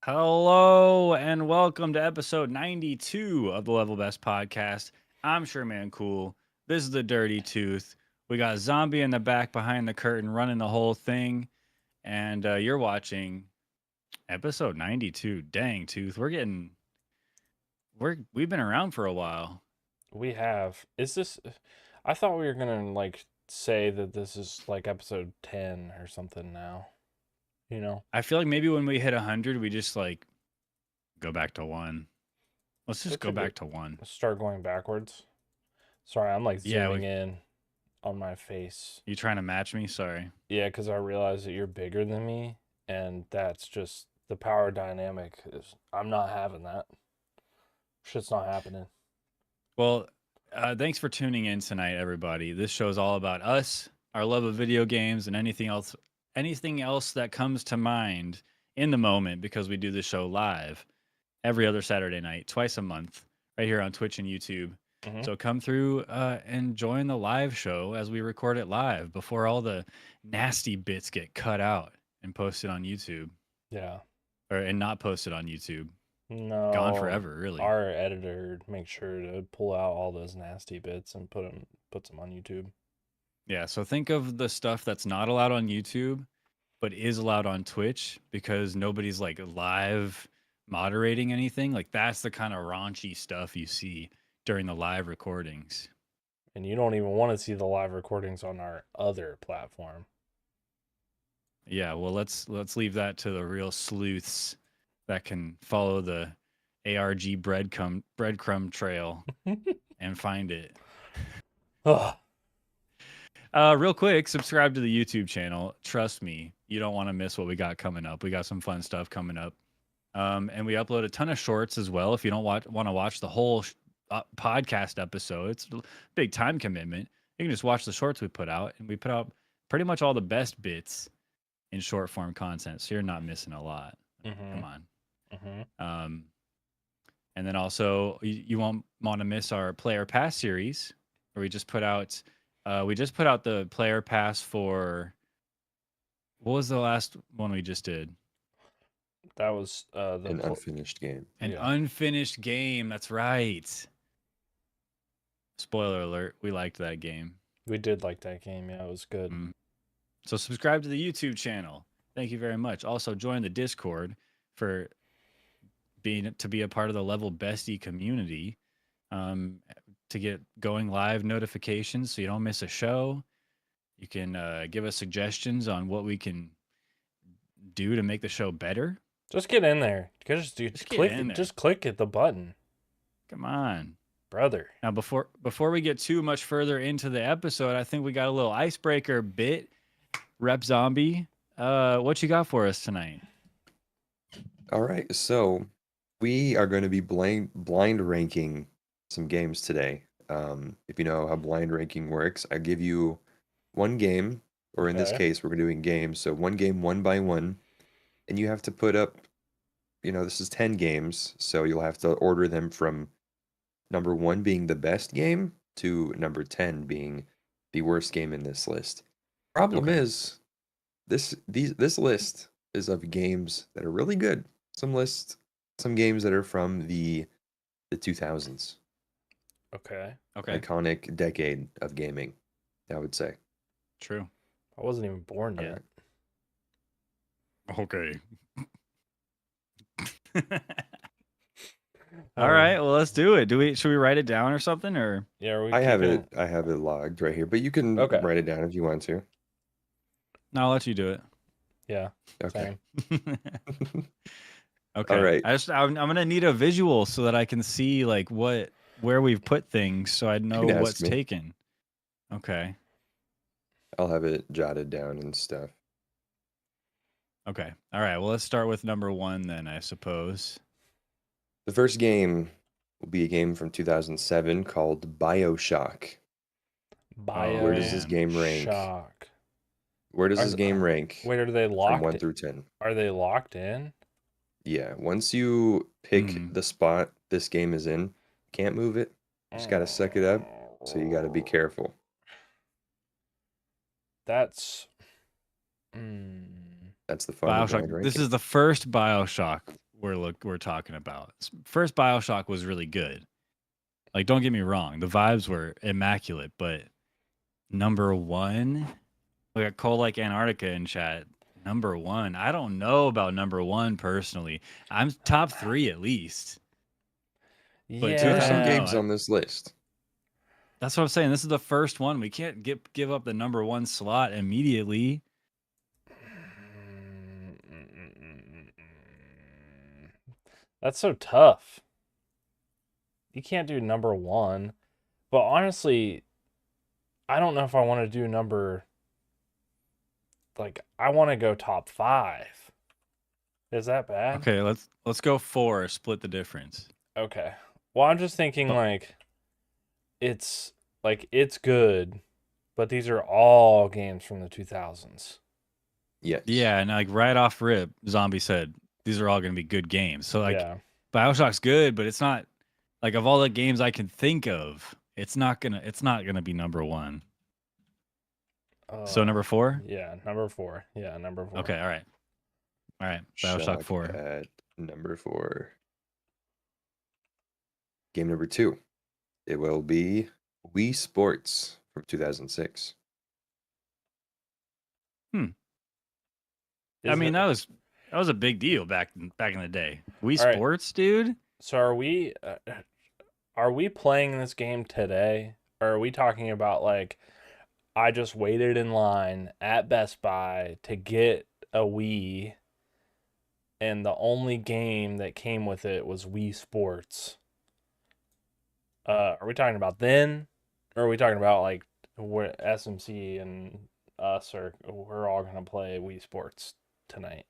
Hello and welcome to episode 92 of the Level Best Podcast. I'm Sherman Cool. This is the Dirty Tooth. We got Zombie in the back behind the curtain running the whole thing. And you're watching episode 92. Dang, Tooth. We've been around for a while. We have. Is this? I thought we were gonna say that this is like episode 10 or something now. You know? I feel like maybe when we hit 100, we just like go back to one. Let's just That's go a good. back to one. Start going backwards. Sorry, I'm like Yeah, zooming in on my face. you trying to match me? Sorry. Yeah, because I realize that you're bigger than me, and that's just the power dynamic is. I'm not having that. Shit's not happening. Well, thanks for tuning in tonight, everybody. This show is all about us, our love of video games, and anything else that comes to mind in the moment because we do the show live every other Saturday night, twice a month, right here on Twitch and YouTube. Mm-hmm. So come through and join the live show as we record it live before all the nasty bits get cut out and posted on YouTube, Yeah. and not posted on YouTube. No. Gone forever, really. Our editor makes sure to pull out all those nasty bits and puts them on YouTube. Yeah, so think of the stuff that's not allowed on YouTube, but is allowed on Twitch because nobody's like live moderating anything. Like that's the kind of raunchy stuff you see during the live recordings. And you don't even want to see the live recordings on our other platform. Yeah, well let's leave that to the real sleuths that can follow the ARG breadcrumb trail and find it. Ugh. Real quick, subscribe to the YouTube channel. Trust me, you don't want to miss what we got coming up. We got some fun stuff coming up. And we upload a ton of shorts as well. If you don't want to watch the whole podcast episode, it's a big time commitment. You can just watch the shorts we put out, and we put out pretty much all the best bits in short form content, so you're not missing a lot. Mm-hmm. Come on. Mm-hmm. And then also you won't want to miss our Player Pass series, where we just put out the Player Pass for what was the last one we just did? That was an unfinished game. An unfinished game. That's right. Spoiler alert. We liked that game. We did like that game. Yeah, it was good. So subscribe to the YouTube channel. Thank you very much. Also join the Discord to be a part of the Level Bestie community. To get going live notifications so you don't miss a show. You can give us suggestions on what we can do to make the show better. Just get in there. Just click at the button. Come on, brother. Now before we get too much further into the episode, I think we got a little icebreaker bit. Rep Zombie, what you got for us tonight? All right, so we are going to be blind ranking some games today. If you know how blind ranking works, I give you one game, or in this case, we're doing games. So one game, one by one, and you have to put up, this is 10 games, so you'll have to order them from number 1 being the best game to number 10 being the worst game in this list. Problem is, this list is of games that are really good. Some games that are from the 2000s. Okay. Iconic decade of gaming, I would say. True. I wasn't even born yet. Okay. All right, well let's do it. Should we write it down or something, or? Yeah, I have it logged right here, but you can write it down if you want to. No, I'll let you do it. Yeah. Okay. Okay. All right. I'm gonna need a visual so that I can see like where we've put things, so I know what's taken. Okay. I'll have it jotted down and stuff. Okay. All right. Well, let's start with number 1 then, I suppose. The first game will be a game from 2007 called BioShock. Where does this game rank? Where does this game rank? Wait, are they locked? From 1 through 10. Are they locked in? Yeah. Once you pick the spot this game is in, can't move it. You just gotta suck it up. So you gotta be careful. That's the fun. BioShock. This is the first BioShock. we're talking about. First BioShock was really good. Like, don't get me wrong, the vibes were immaculate, but number one, we got Cold Like Antarctica in chat. Number one, I don't know about number one personally. I'm top 3 at least. But There are some Yeah. games I- on this list. That's what I'm saying. This is the first one. We can't give up the number one slot immediately. That's so tough. You can't do number one. But honestly, I don't know if I want to do number. Like, I want to go top 5. Is that bad? Okay, let's go 4. Split the difference. Okay. Well, I'm just thinking But- it's good, but these are all games from the 2000s. Yes. Yeah, and like right off rip, Zombie said these are all going to be good games. So like yeah. BioShock's good, but it's not like of all the games I can think of, it's not gonna be number one. So number 4? Yeah, number 4. Yeah, number 4. Okay, all right. BioShock Shock 4. at number 4. Game number 2. It will be Wii Sports from 2006. I mean, that was a big deal back in the day. Wii All right. Sports, dude. So are we playing this game today? Or are we talking about like I just waited in line at Best Buy to get a Wii and the only game that came with it was Wii Sports? Are we talking about then? Or are we talking about like where SMC and us we're all gonna play Wii Sports tonight?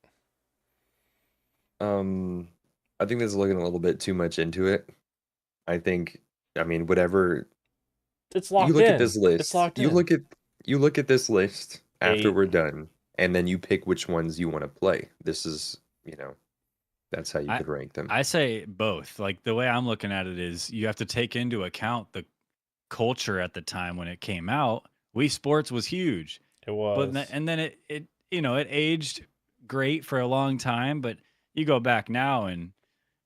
I think this is looking a little bit too much into it. I mean, whatever. It's locked You look in. at this list. It's locked you in. look at this list after 8. we're done, and then you pick which ones you want to play. This is, that's how you could rank them. I say both. Like the way I'm looking at it is you have to take into account the culture at the time when it came out. Wii Sports was huge. It was. And then it it aged great for a long time, but you go back now and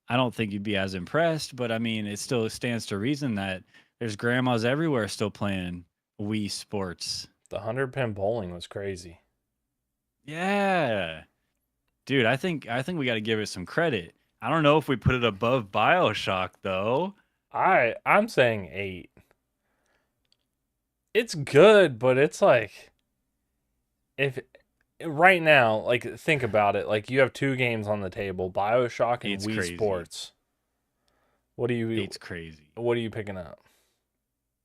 I don't think you'd be as impressed, but I mean, it still stands to reason that there's grandmas everywhere still playing Wii Sports. The 100-pin bowling was crazy. Yeah. Dude, I think we got to give it some credit. I don't know if we put it above BioShock though. I'm saying 8. It's good, but it's like if right now, like think about it, like you have 2 games on the table, BioShock and Eight's Wii crazy. Sports. What are It's crazy. picking up?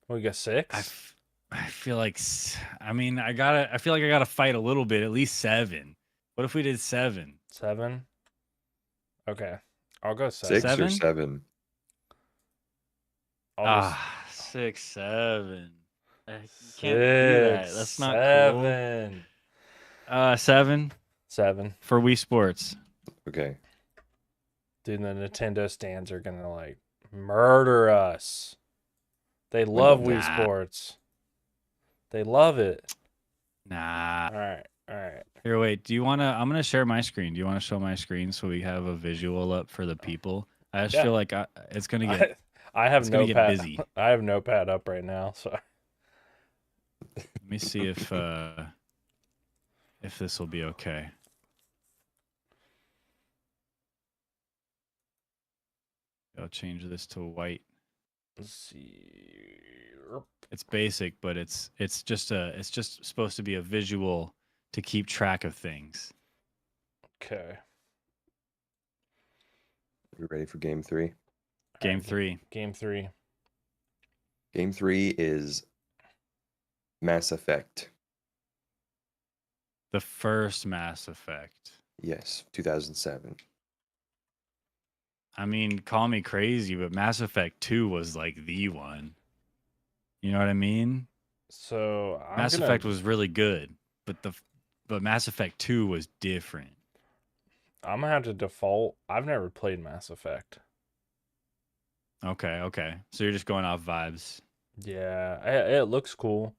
What you got, 6? I feel like I feel like I got to fight a little bit, at least 7. What if we did 7? 7? Okay. I'll go 7. 6 or 7? 7? I'll 6, 7. I just, can't do that. 6, That's not 7. cool. 7 7. for Wii Sports. Okay. Dude, the Nintendo stands are gonna like murder us. They love Wii Nah. Sports. They love it. Nah. All right. Here, wait. I'm gonna share my screen. Do you want to show my screen so we have a visual up for the people? I just Yeah. feel like it's gonna get. I have it's gonna get Notepad. busy. I have Notepad up right now, so Let me see if this will be okay. I'll change this to white. let's see. It's basic, but it's just supposed to be a visual to keep track of things. Okay. You ready for game 3? Game Alright, 3. Game 3. Game 3 is Mass Effect. The first Mass Effect. Yes, 2007. I mean, call me crazy, but Mass Effect 2 was like the one. You know what I mean? So Mass Effect was really good, but Mass Effect 2 was different. I'm gonna have to default. I've never played Mass Effect. Okay. So you're just going off vibes. Yeah, it looks cool.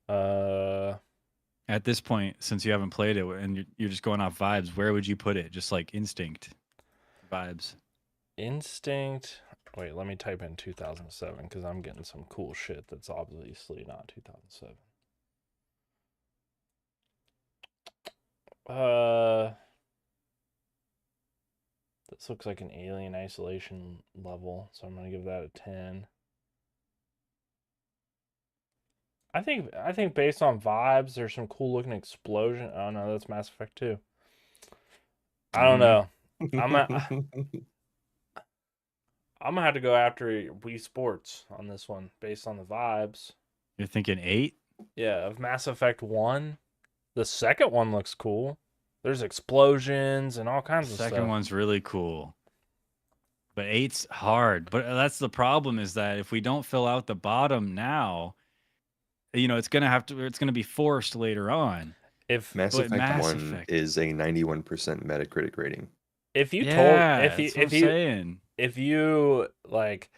At this point, since you haven't played it and you're just going off vibes, where would you put it? Just like instinct. vibes. Instinct. Wait, let me type in 2007 because I'm getting some cool shit that's obviously not 2007. This looks like an Alien Isolation level, so I'm gonna give that a 10. I think based on vibes, there's some cool looking explosion. Oh no, that's Mass Effect 2. I don't know. I'm gonna have to go after Wii Sports on this one based on the vibes. You're thinking 8? Yeah, of Mass Effect 1. The second one looks cool. There's explosions and all The kinds of stuff. second one's really cool. But 8's hard. But that's the problem, is that if we don't fill out the bottom now, it's gonna be forced later on. If Mass But Effect Mass 1 Effect- is a 91% Metacritic rating. if you Yeah, told that's what I'm if you saying. if you like,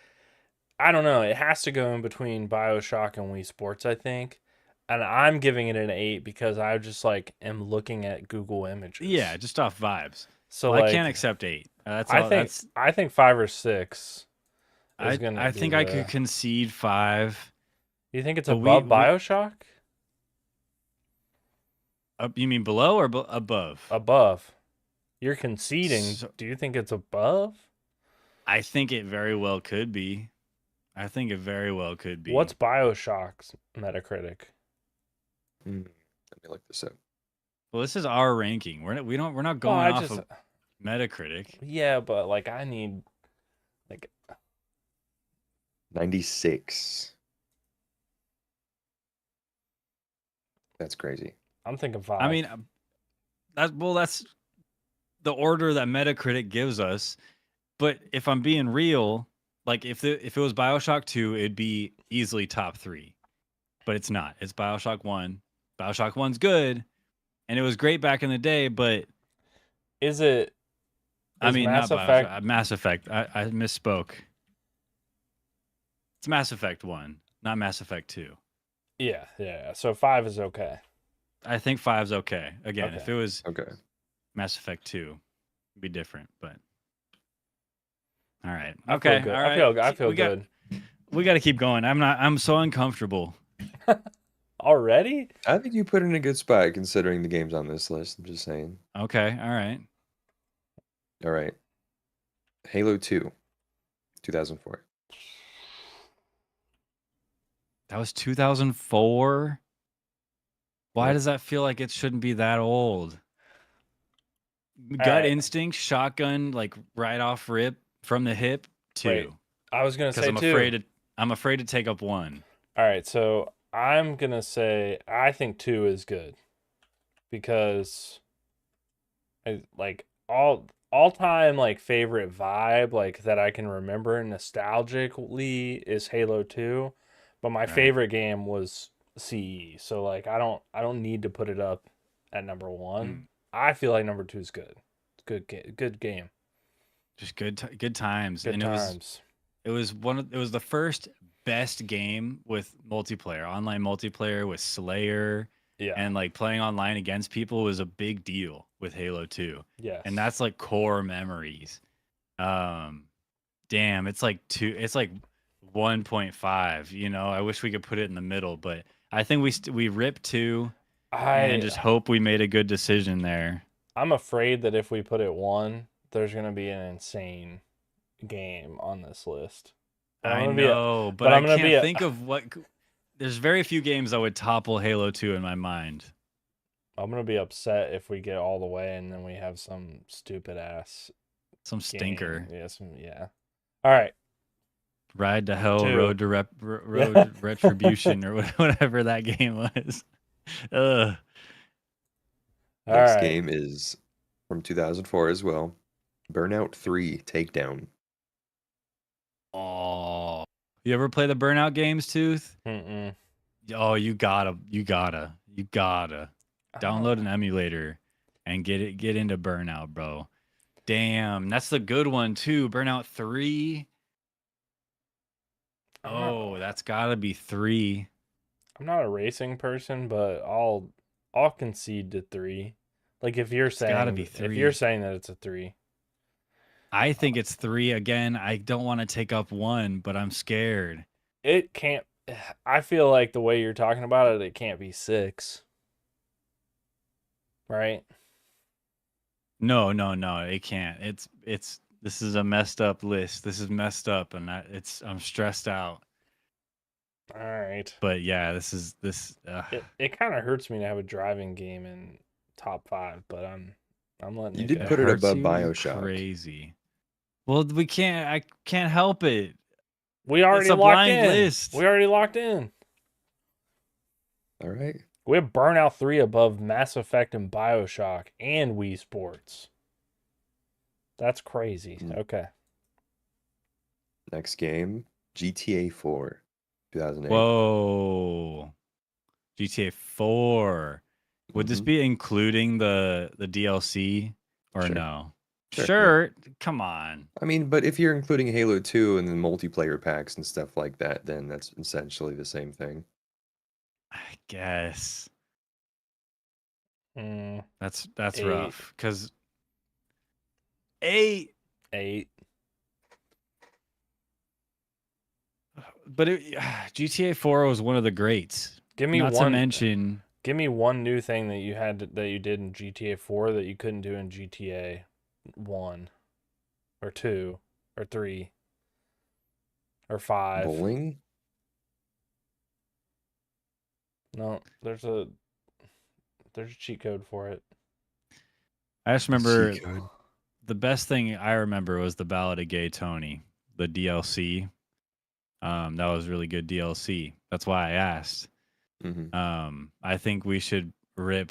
I don't know, it has to go in between BioShock and Wii Sports, I think. And I'm giving it an 8 because I just like am looking at Google Images. Yeah, just off vibes. So Well, like, I can't accept 8. I think 5 or 6 is I gonna be think I could concede 5. You think it's but above BioShock? You mean below or above? Above. You're conceding. So- Do you think it's above? I think it very well could be. What's BioShock's Metacritic? Let me look this up. Well, this is our ranking. We're not Well, going off of Metacritic. Yeah, but like I need like 96. That's crazy. I'm thinking 5. I mean, that's the order that Metacritic gives us. But if I'm being real, like if it was BioShock 2, it'd be easily top 3. But it's not. It's BioShock 1. BioShock 1's good, and it was great back in the day, but is it not Effect? BioShock, Mass Effect. I misspoke. It's Mass Effect 1, not Mass Effect 2. Yeah. So 5 is okay. I think 5's okay. Again, if Okay. it was Okay. Mass Effect 2, it'd be different, but all right. I Okay. feel good. All right. I feel good. We got to keep going. I'm so uncomfortable. Already? I think you put in a good spot considering the games on this list. I'm just saying. Okay. All right. All right. Halo 2, 2004. That was 2004. Why Yep. does that feel like it shouldn't be that old? Gut right. instinct, shotgun, like right off rip from the hip, 2. Wait, I was gonna Because say I'm afraid to take up 1. All right, so I'm gonna say I think 2 is good because like all time like favorite vibe like that I can remember nostalgically is Halo 2, but my Right. favorite game was CE. So like I don't need to put it up at number 1. I feel like number 2 is good. It's good game. Just good times. Good And times. it was the first best game with multiplayer, online multiplayer with Slayer, Yeah. and like playing online against people was a big deal with Halo 2. Yes. And that's like core memories. Damn, it's like 1.5, I wish we could put it in the middle, but I think we ripped 2 and just hope we made a good decision there. I'm afraid that if we put it 1, there's gonna be an insane game on this list. But I I'm gonna know, but I can't think of what. There's very few games that would topple Halo 2 in my mind. I'm gonna be upset if we get all the way and then we have some stupid ass Some stinker. game. Yeah. All right. Ride to Hell, 2. Road to Road Retribution, or whatever that game was. Ugh. All Next right. game is from 2004 as well. Burnout 3 Takedown. Oh, you ever play the Burnout games, Tooth? Mm-mm. Oh, you gotta download an emulator and get into Burnout, bro. Damn, that's the good one too. Burnout 3. Oh, that's gotta be 3. I'm not a racing person, but I'll concede to 3. Like if you're gotta saying be if 3. you're saying that it's a 3. I think it's 3 again. I don't want to take up 1, but I'm scared. It can't. I feel like the way you're talking about it, it can't be 6. Right? No, it can't. This is a messed up list. This is messed up, and I'm stressed out. All right. But yeah, this. It kind of hurts me to have a driving game in top 5, but I'm letting You it did go. put it hurts above you? You're BioShock. Crazy. Well, we can't. I can't help it. We already a locked blind in. list. We already locked in. All right. We have Burnout 3 above Mass Effect and BioShock and Wii Sports. That's crazy. Okay. Next game, GTA 4, 2008. Whoa. GTA 4. Would this Mhm. be including the DLC or Sure. no? Sure, yeah. Sure. Come on. I mean, but if you're including Halo 2 and the multiplayer packs and stuff like that, then that's essentially the same thing. I guess Mm, that's 8. rough because 8. 8. But GTA 4 was one of the greats. Give me Not one. to mention, Give me one new thing that you did in GTA 4 that you couldn't do in GTA 1 or 2 or 3 or 5. Bowling? No, there's a cheat code for it. I just remember Cheat code. the best thing I remember was the Ballad of Gay Tony, the DLC. That was really good DLC. That's why I asked. Mhm. I think we should rip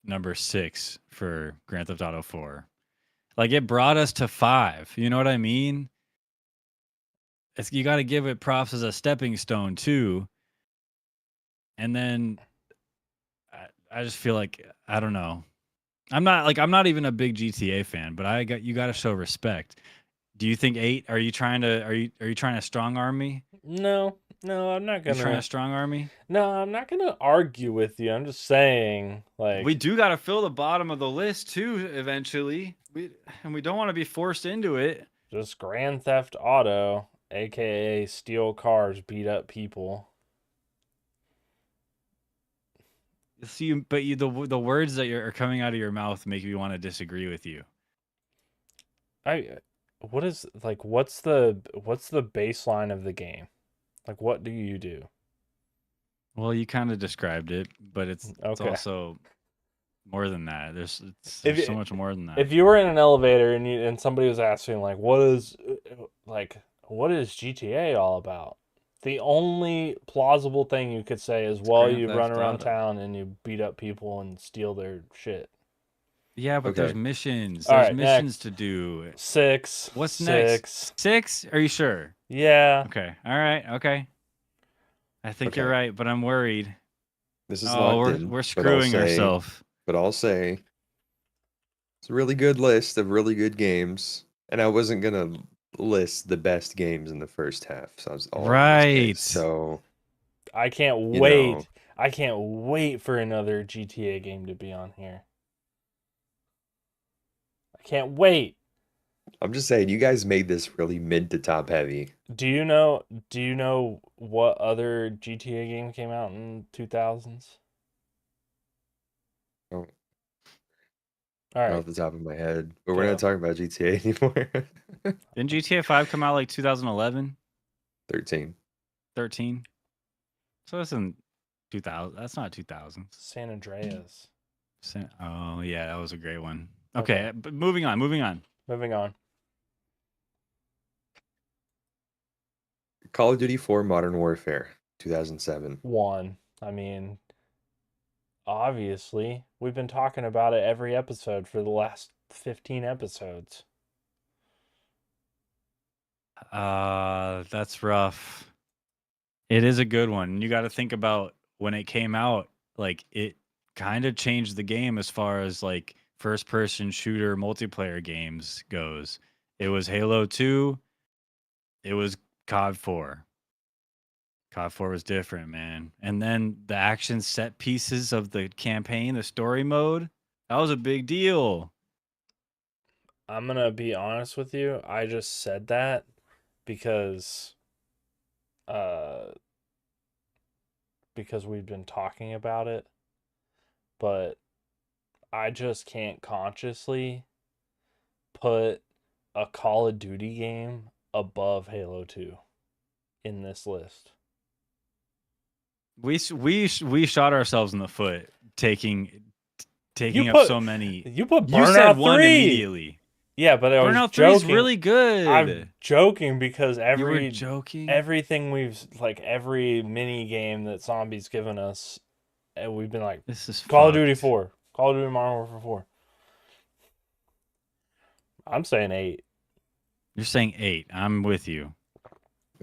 number 6 for Grand Theft Auto 4. Like, it brought us to 5. You know what I mean? You got to give it props as a stepping stone too. And then I just feel like, I don't know. I'm not even a big GTA fan, but you got to show respect. Do you think 8? Are you trying to strong arm me? No, I'm not You trying gonna. to strong arm me? No, I'm not gonna argue with you. I'm just saying, like, We do got to fill the bottom of the list too eventually. We don't want to be forced into it. just Grand Theft Auto, aka steal cars, beat up people. See, but the words that are coming out of your mouth make me want to disagree with you. What's the baseline of the game? Like, what do you do? Well, you kind of described it, but it's Okay. also more than that. There's If so much more than that. If you were in an elevator and somebody was asking like, what is GTA all about? The only plausible thing you could say is, well, Grand you Theft run around Auto. town and you beat up people and steal their shit. Yeah, but there's Okay. missions. All There's right, missions next. to do. 6. What's 6. next? 6? Are you sure? Yeah. Okay. All right. Okay. I think you're Okay. right, but I'm worried. This is Oh, locked in. we're but I'll screwing say- ourselves. But I'll say it's a really good list of really good games, and I wasn't gonna list the best games in the first half. So I was all over this case. Right. So I can't You wait. know. I can't wait for another GTA game to be on here. I can't wait. I'm just saying, you guys made this really mid to top heavy. Do you know what other GTA game came out in 2000s? Oh. All Not right. off the top of my head, but we're Go. not talking about GTA anymore. Didn't GTA 5 come out like 2011, 13. 13? So that's in 2000. That's not 2000s. San Andreas. Oh, yeah, that was a great one. Okay. Okay, but moving on. Moving on. Call of Duty 4 Modern Warfare, 2007. 1. I mean, obviously, we've been talking about it every episode for the last 15 episodes. That's rough. It is a good one. You got to think about when it came out, like it kind of changed the game as far as like first person shooter multiplayer games goes. It was Halo 2, it was COD 4. COD 4 was different, man. And then the action set pieces of the campaign, the story mode, that was a big deal. I'm gonna be honest with you. I just said that because uh because we've been talking about it, but I just can't consciously put a Call of Duty game above Halo 2 in this list. We shot ourselves in the foot taking You up put so many. you put You said Burnout one 3. immediately. Yeah, but I was Burnout 3 is joking. really good. I'm joking because You were joking. everything we've like every mini game that Zombie's given us, and we've been like This is Call of Duty fucked. 4, Call of Duty Modern Warfare 4. I'm saying 8. You're saying 8. I'm with you,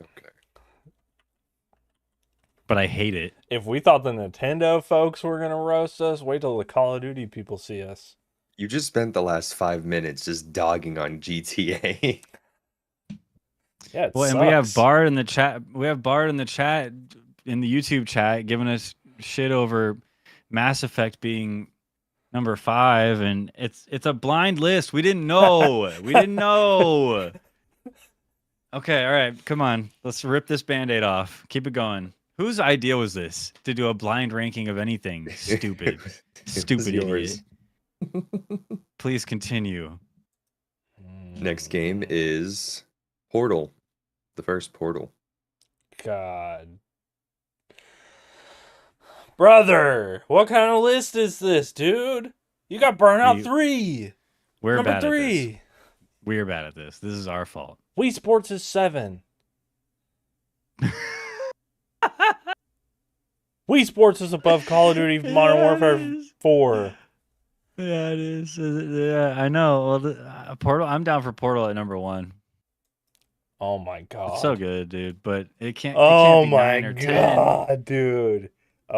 Okay. but I hate it. If we thought the Nintendo folks were gonna roast us, wait till the Call of Duty people see us. You just spent the last 5 minutes just dogging on GTA. Yeah, it Well, and we have sucks. Bard in the chat. We have Bard in the chat, in the YouTube chat, giving us shit over Mass Effect being number 5, and it's a blind list. We didn't know. We didn't know. Okay, all right, come on. Let's rip this Band-Aid off. Keep it going. Whose idea was this to do a blind ranking of anything? Stupid. It was Stupid yours. idiot. Please continue. Next game is Portal. The first Portal. God. Brother, what kind of list is this, dude? You got Burnout 3. We're Number bad at 3. this. We're bad at this. This is our fault. Wii Sports is 7. Wii Sports is above Call of Duty Modern Yeah, it Warfare is. 4. Yeah, it is. Yeah, I know. Well, Portal. I'm down for Portal at number 1. Oh my god. It's so good, dude. But it can't. Oh it can't be my 9 or 10. god, dude. You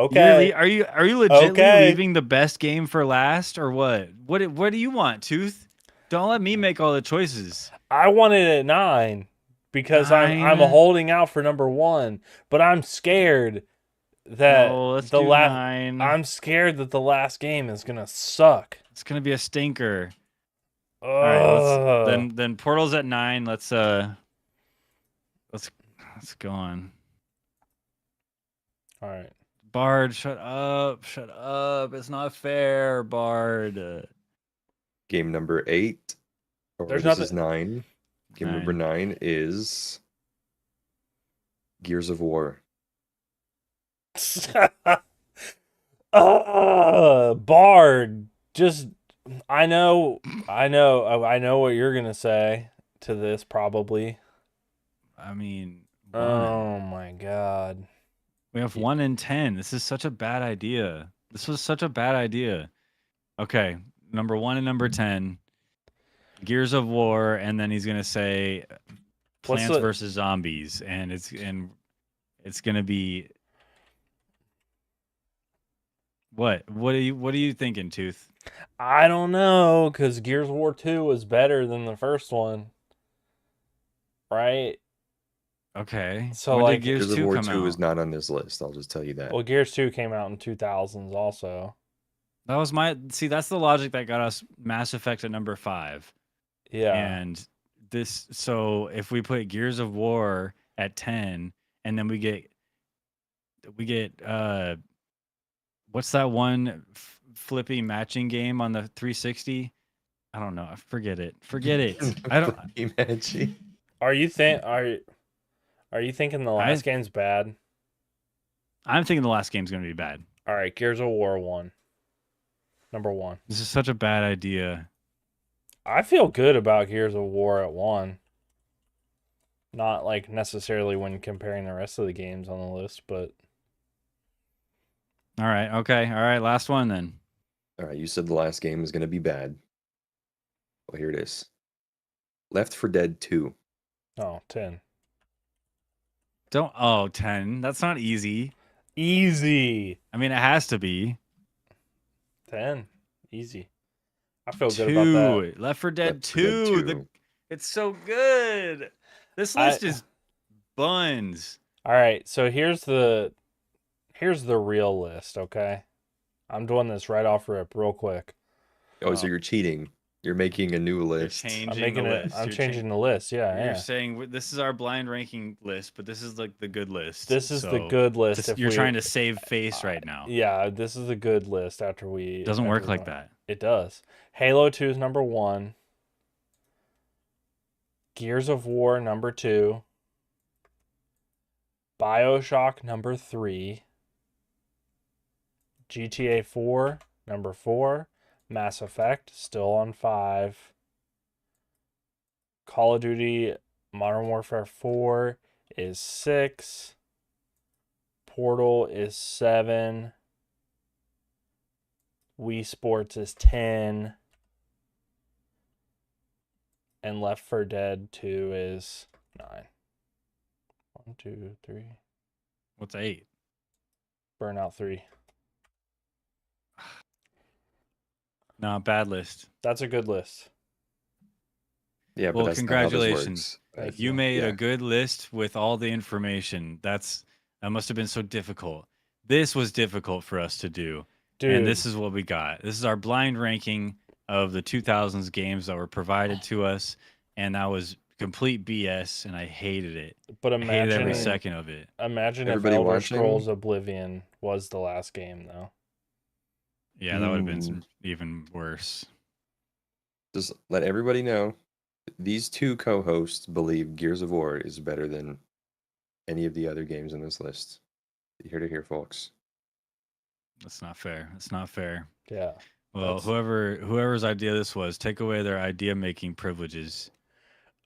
Okay. really, are you legitimately Okay. leaving the best game for last, or what? What do you want, Tooth? Don't let me make all the choices. I wanted it at 9 because I'm 9? holding out for number 1, but I'm scared that No, let's the do last 9. I'm scared that the last game is going to suck. It's gonna be a stinker. Ugh. All right, then Portal's at 9. Let's go on. All right. Bard, shut up. Shut up. It's not fair, Bard. Game number 8. Or There's this nothing- is 9. Game number 9 is Gears of War. Bard, just I know what you're going to say to this probably. I mean, Oh my god. we have 1 in 10. This is such a bad idea. This was such a bad idea. Okay, number 1 and number 10, Gears of War, and then he's gonna say Plants vs Zombies, and it's gonna be what? What are you thinking, Tooth? I don't know, because Gears of War 2 was better than the first one. Right? Okay. So, when like, did Gears Gears of 2 War come 2 out? is not on this list. I'll just tell you that. Well, Gears 2 came out in 2000s also. That was that's the logic that got us Mass Effect at number 5. Yeah. And so if we put Gears of War at 10, and then we get what's that one flippy matching game on the 360? I don't know. Forget it. I don't. Imagine. Are you thinking the last game's bad? I'm thinking the last game's gonna be bad. All right, Gears of War 1. Number 1. This is such a bad idea. I feel good about Gears of War at 1. Not like necessarily when comparing the rest of the games on the list, but All right. Okay. All right. Last one then. All right, you said the last game was going to be bad. Well, here it is. Left 4 Dead 2. oh, 10. 10. That's not easy. Easy. I mean, it has to be. 10. Easy. I feel good about that. Left 4 Dead Left 4 Dead 2. 2. It's so good. This list is buns. All right, so here's the real list, okay? I'm doing this right off rip real quick. Oh, so Oh. you're cheating. You're making a new You're list. changing I'm making the it. list. I'm You're changing the list. Yeah, You're yeah. saying this is our blind ranking list, but this is like the good list. This is the So good list. If you're we, trying to save face right now. yeah, this is the good list. After we Doesn't after work we like go. that. It does. Halo 2 is number 1. Gears of War number 2. BioShock number 3. GTA 4 number 4. Mass Effect still on 5. Call of Duty Modern Warfare 4 is 6. Portal is 7. Wii Sports is 10. And Left 4 Dead 2 is 9. 1, 2, 3. What's 8? Burnout 3. No, bad list. That's a good list. Yeah, but Well, that's not how this congratulations. works. Thank You made Yeah. a good list with all the information. That must have been so difficult. This was difficult for us to do. Dude, And this is what we got. This is our blind ranking of the 2000s games that were provided to us, and that was complete BS, and I hated it. but I hated every Right. second of it. imagine Everybody if Elder watching? Scrolls Oblivion was the last game, though. Yeah, that would have been Ooh. even worse. Just let everybody know, these two co-hosts believe Gears of War is better than any of the other games in this list. You hear to hear, folks. That's not fair. That's not fair. Yeah. Well, That's- whoever's idea this was, take away their idea making privileges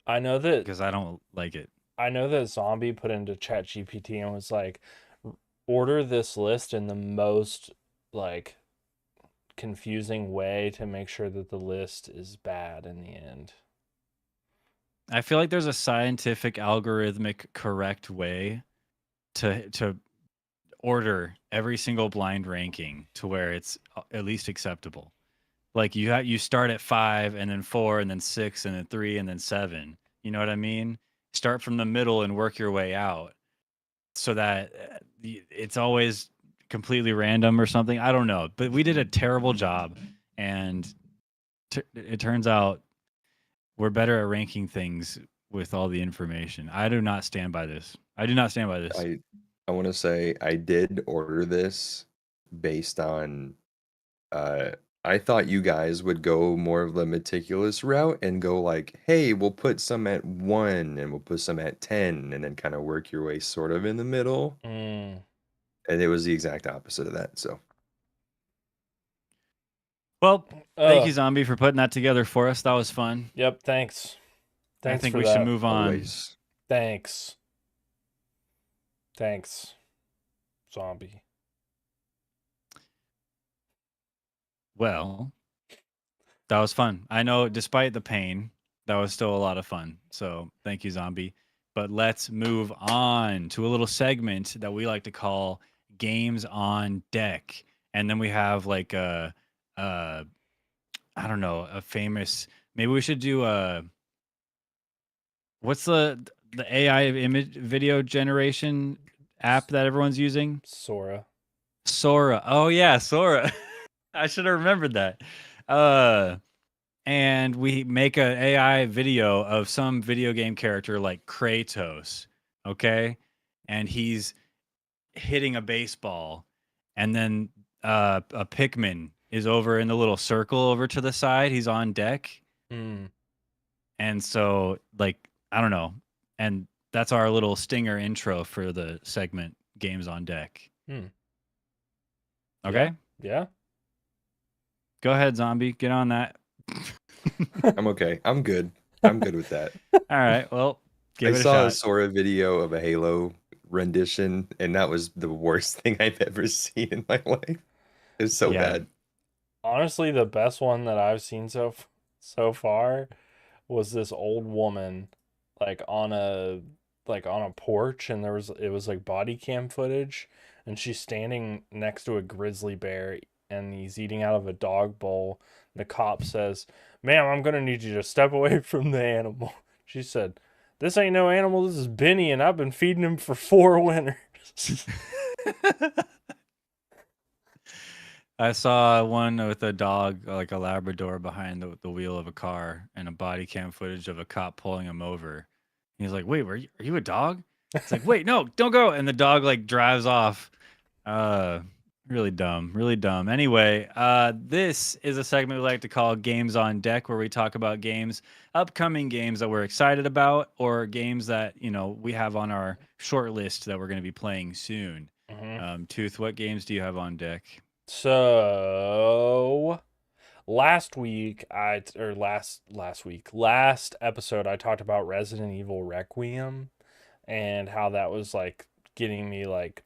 I know that because I don't like it. Zombie put into ChatGPT and was like, order this list in the most like confusing way to make sure that the list is bad in the end. I feel like there's a scientific, algorithmic, correct way to order every single blind ranking to where it's at least acceptable. Like you start at 5 and then 4 and then 6 and then 3 and then 7. You know what I mean? Start from the middle and work your way out so that it's always completely random or something. I don't know, but we did a terrible job, and it turns out we're better at ranking things with all the information. I do not stand by this. I do not stand by this. I want to say I did order this based on I thought you guys would go more of the meticulous route and go like, hey, we'll put some at 1 and we'll put some at 10 and then kind of work your way sort of in the middle. Mm. And it was the exact opposite of that. So Well, thank Ugh. you, Zombie, for putting that together for us. That was fun. Yep. Thanks. Thanks I think for we that. should move on. always. Thanks. Thanks, Zombie. Well, that was fun. I know, despite the pain, that was still a lot of fun. So thank you, Zombie. But let's move on to a little segment that we like to call Games on Deck. And then we have like I don't know, a famous. Maybe we should do what's the AI image video generation app that everyone's using? Sora. Sora. Oh yeah, Sora. I should have remembered that. And we make an AI video of some video game character like Kratos, okay? And he's hitting a baseball, and then a Pikmin is over in the little circle over to the side. He's on deck, Mm. and so like I don't know, and that's our little stinger intro for the segment Games on Deck. Hmm. Okay, Yeah. go ahead, Zombie, get on that. I'm okay. I'm good. I'm good with that. All right, well, give I it a saw a shot. Sora video of a Halo rendition, and that was the worst thing I've ever seen in my life. It's so Yeah. bad. Honestly, the best one that I've seen so far was this old woman like on a porch, and it was like body cam footage, and she's standing next to a grizzly bear, and he's eating out of a dog bowl. The cop says, "Ma'am, I'm gonna need you to step away from the animal." She said, "This ain't no animal, this is Benny, and I've been feeding him for 4 winters." I saw one with a dog, like a Labrador, behind the wheel of a car, and a body cam footage of a cop pulling him over. He's like, "Wait, are you a dog?" It's like, "Wait, no, don't go!" And the dog like drives off. Uh, really dumb, really dumb. Anyway, this is a segment we like to call Games on Deck, where we talk about games, upcoming games that we're excited about, or games that we have on our short list that we're going to be playing soon. hmm Tooth, what games do you have on deck? So last week, last episode, I talked about Resident Evil Requiem and how that was like getting me like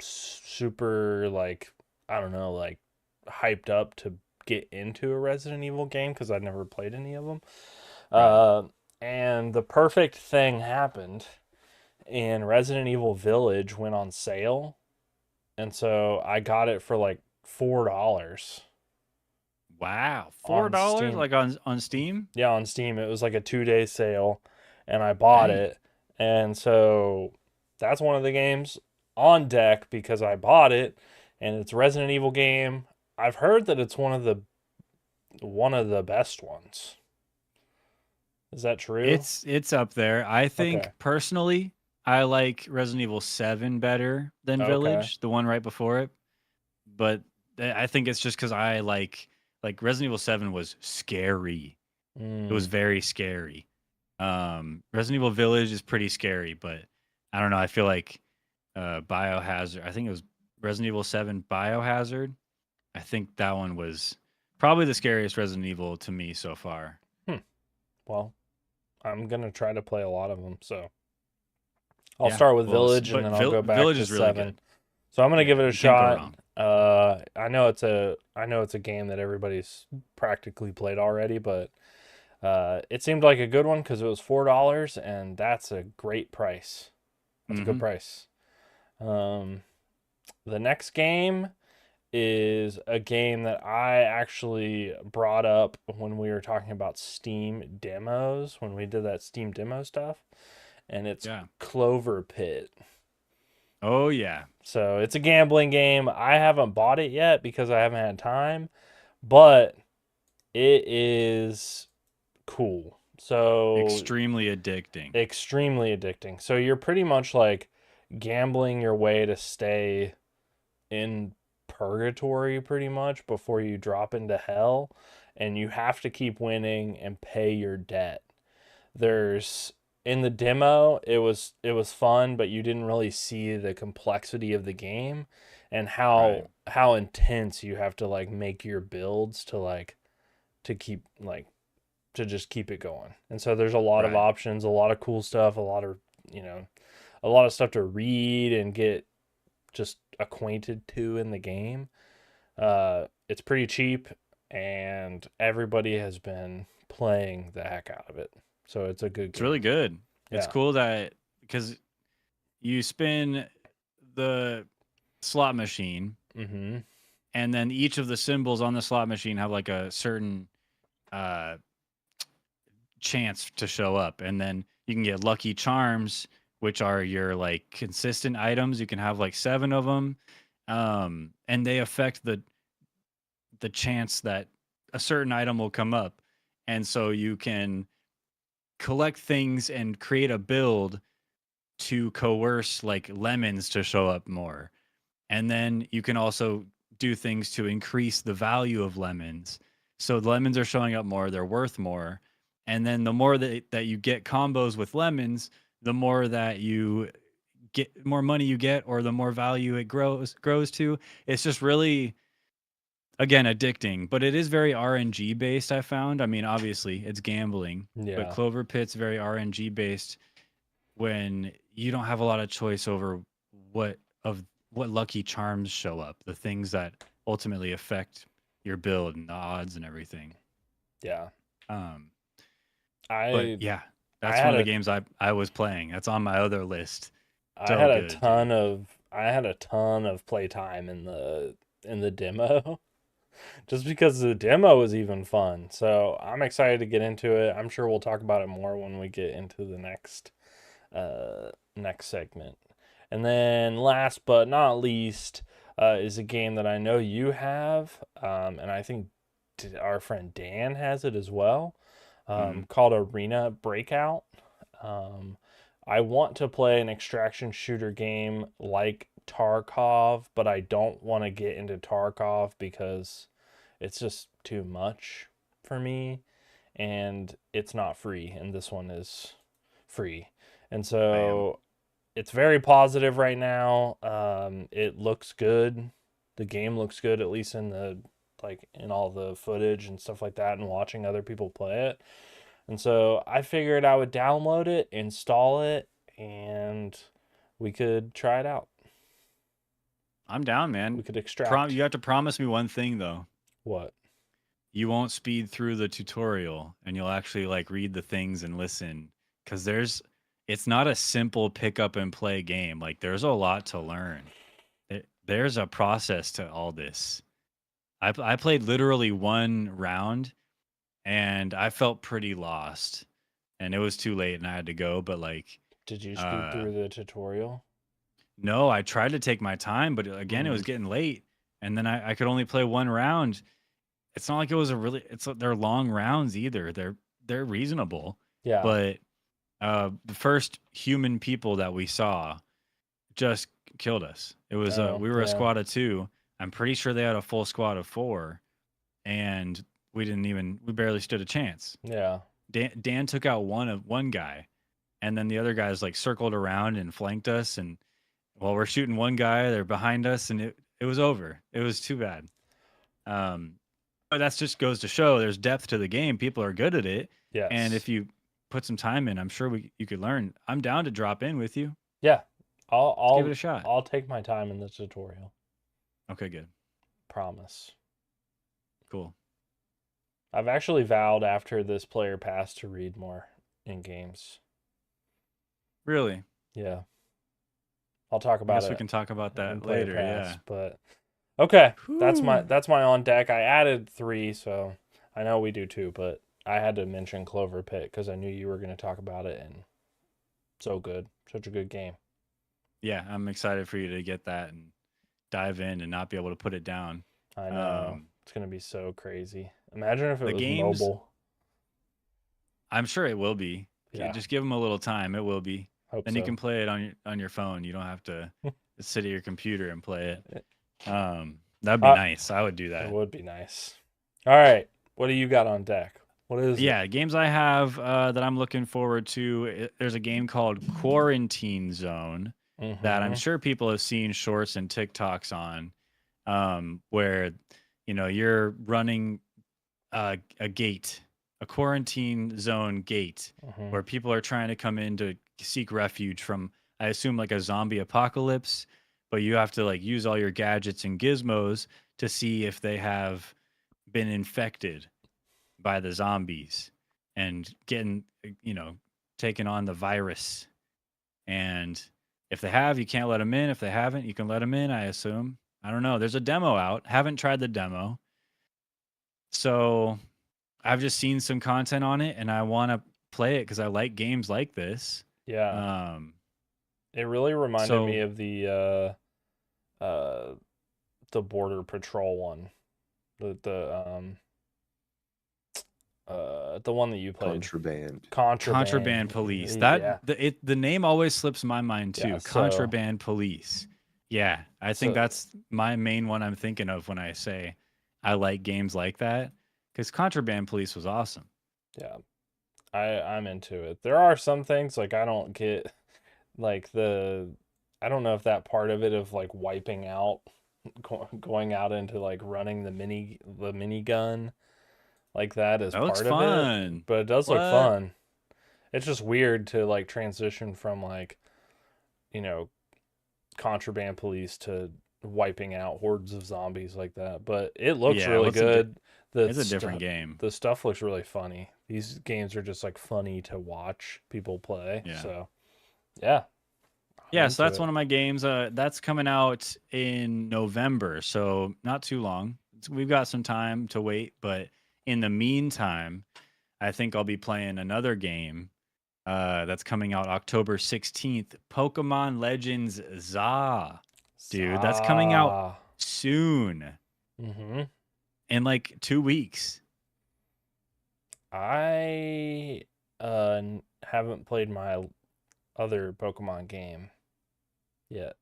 super like I don't know like hyped up to get into a Resident Evil game because I'd never played any of them. Right. And the perfect thing happened, and Resident Evil Village went on sale, and so I got it for like $4 Wow, on $4 Steam. like on Steam? Yeah, on Steam. It was like a 2-day sale, and I bought Dang. it. And so that's one of the games on deck because I bought it, and it's a Resident Evil game. I've heard that it's one of the best ones. Is that true? It's up there. I think Okay. personally, I like Resident Evil 7 better than Okay. Village, the one right before it. But I think it's just because I like Resident Evil 7 was scary. It was Mm, very scary. Resident Evil Village is pretty scary, but I don't know. I feel like Biohazard. I think it was Resident Evil 7 Biohazard. I think that one was probably the scariest Resident Evil to me so far. hmm. Well, I'm gonna try to play a lot of them, so I'll Yeah, start with well, Village and but then I'll go back Village to is really 7. good. So I'm gonna give Yeah, it a you can't go shot. wrong. I know it's a game that everybody's practically played already, but it seemed like a good one because it was $4, and that's a great price. That's a good Hmm. price. Um, the next game is a game that I actually brought up when we were talking about Steam demos, when we did that Steam demo stuff, and it's Yeah. Clover Pit. Oh yeah. So it's a gambling game. I haven't bought it yet because I haven't had time, but it is cool. So Extremely addicting. extremely addicting. So you're pretty much like gambling your way to stay in purgatory pretty much before you drop into hell, and you have to keep winning and pay your debt. There's In the demo, it was fun, but you didn't really see the complexity of the game and Right. how intense you have to like make your builds to like to keep like to just keep it going. And so there's a lot of Right. options, a lot of cool stuff, you know, a lot of stuff to read and get just acquainted to in the game. It's pretty cheap, and everybody has been playing the heck out of it. So it's a good It's really game. good. It's Yeah. cool that because you spin the slot machine, Mm-hmm. and then each of the symbols on the slot machine have like a certain uh chance to show up, and then you can get lucky charms, which are your like consistent items. You can have like 7 of them, and they affect the chance that a certain item will come up, and so you can collect things and create a build to coerce like lemons to show up more. And then you can also do things to increase the value of lemons. So the lemons are showing up more, they're worth more. And then the more that you get combos with lemons, the more that you get, more money you get, or the more value it grows to. It's just really, again, addicting, but it is very RNG based, I found. I mean, obviously it's gambling, but Yeah. Clover Pit's very RNG based, when you don't have a lot of choice over what of what lucky charms show up, the things that ultimately affect your build and the odds and everything. Yeah. Um, but I yeah, I that's one had of the a games I was playing. That's on my other list. I So had a good, dude. ton of I had a ton of playtime in the demo just because the demo was even fun. So I'm excited to get into it. I'm sure we'll talk about it more when we get into the next segment. And then last but not least, is a game that I know you have, and I think our friend Dan has it as well, called Arena Breakout. I want to play an extraction shooter game like Tarkov, but I don't want to get into Tarkov because it's just too much for me, and it's not free, and this one is free. And so it's very positive right now. It looks good. The game looks good, at least in the in all the footage and stuff like that, and watching other people play it. And so I figured I would download it, install it, and we could try it out. I'm down, man. We could extract. You have to promise me one thing though. What? You won't speed through the tutorial, and you'll actually like read the things and listen, because it's not a simple pick up and play game. Like there's a lot to learn. There's a process to all this. I played literally one round, and I felt pretty lost, and it was too late, and I had to go. But like, Did you speed through the tutorial? no, I tried to take my time, but again, it was getting late, and then I could only play one round. It's not like it was they're long rounds either. They're reasonable. Yeah. But the first human people that we saw just killed us. It was we were a squad of 2. I'm pretty sure they had a full squad of 4, and we barely stood a chance. Yeah. Dan took out one guy, and then the other guys like circled around and flanked us, and while we're shooting one guy, they're behind us, and it was over. It was too bad. But that just goes to show there's depth to the game. People are good at it. Yes. And if you put some time in, I'm sure you could learn. I'm down to drop in with you. Yeah. I'll give it a shot. I'll take my time in the tutorial. Okay, good. Promise. Cool. I've actually vowed after this player pass to read more in games. Really? Yeah. I'll talk about it. We can talk about that in player later. pass, Yeah. But okay, Whew. that's my on deck. I added 3, so I know we do 2, but I had to mention Clover Pit because I knew you were going to talk about it, and so good, such a good game. Yeah, I'm excited for you to get that and dive in and not be able to put it down. I know it's going to be so crazy. Imagine if it was mobile. I'm sure it will be. Yeah. Just give them a little time. It will be. Hope then so. you can play it on your phone. You don't have to sit at your computer and play it. That'd be nice. I would do that. It would be nice. All right, what do you got on deck? What is it? Games I have that I'm looking forward to. There's a game called Quarantine Zone that I'm sure people have seen shorts and TikToks on, where you're running a gate, a quarantine zone gate, where people are trying to come in to seek refuge from, I assume, like a zombie apocalypse, but you have to like use all your gadgets and gizmos to see if they have been infected by the zombies and getting taking on the virus. And if they have, you can't let them in. If they haven't, you can let them in, I assume. I don't know. There's a demo out. Haven't tried the demo. So I've just seen some content on it, and I want to play it because I like games like this. Yeah. It really reminded me of the Border Patrol one. The one that you played. Contraband Police. The name always slips my mind too. Yeah, Contraband Police. Yeah, I think that's my main one I'm thinking of when I say I like games like that, because Contraband Police was awesome. Yeah, I'm into it. There are some things like I don't get, like I don't know if that part of it of like wiping out, going out into like running the minigun, like that is part of it. But it does look fun. It's just weird to like transition from like, Contraband Police to wiping out hordes of zombies like that. But it looks really good. It's a different game. The stuff looks really funny. These games are just like funny to watch people play. Yeah. So, yeah. So that's one of my games. That's coming out in November, so not too long. We've got some time to wait, but in the meantime, I think I'll be playing another game that's coming out October 16th, Pokemon Legends ZA. Dude, that's coming out soon Mm-hmm. in like 2 weeks. I haven't played my other Pokemon game yet.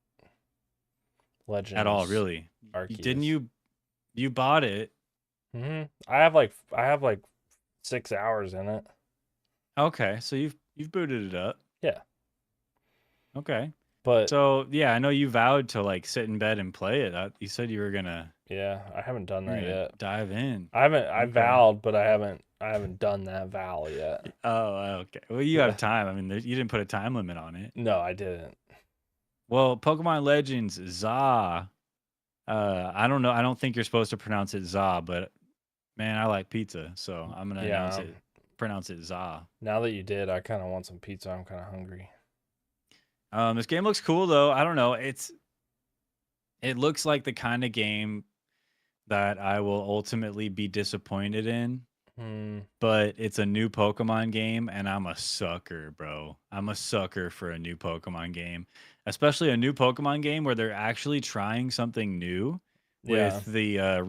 Legends At all, really. Didn't Arceus. you bought it? Mm-hmm. I have like 6 hours in it. Okay, so you've booted it up. Yeah, Okay. but So yeah, I know you vowed to like sit in bed and play it. You said you were gonna yeah, I haven't done you're that gonna yet. dive in. I Okay. vowed, but I haven't done that vow yet. Oh, okay. Well, you Yeah. have time. I mean, you didn't put a time limit on it. No, I didn't. Well, Pokemon Legends Za. I don't know. I don't think you're supposed to pronounce it Za, but man, I like pizza, so I'm gonna Yeah. pronounce it Za. Now that you did, I kind of want some pizza. I'm kind of hungry. This game looks cool though. I don't know. It looks like the kind of game that I will ultimately be disappointed in. Hmm. But it's a new Pokemon game, and I'm a sucker, bro. I'm a sucker for a new Pokemon game, especially a new Pokemon game where they're actually trying something new Yeah. with the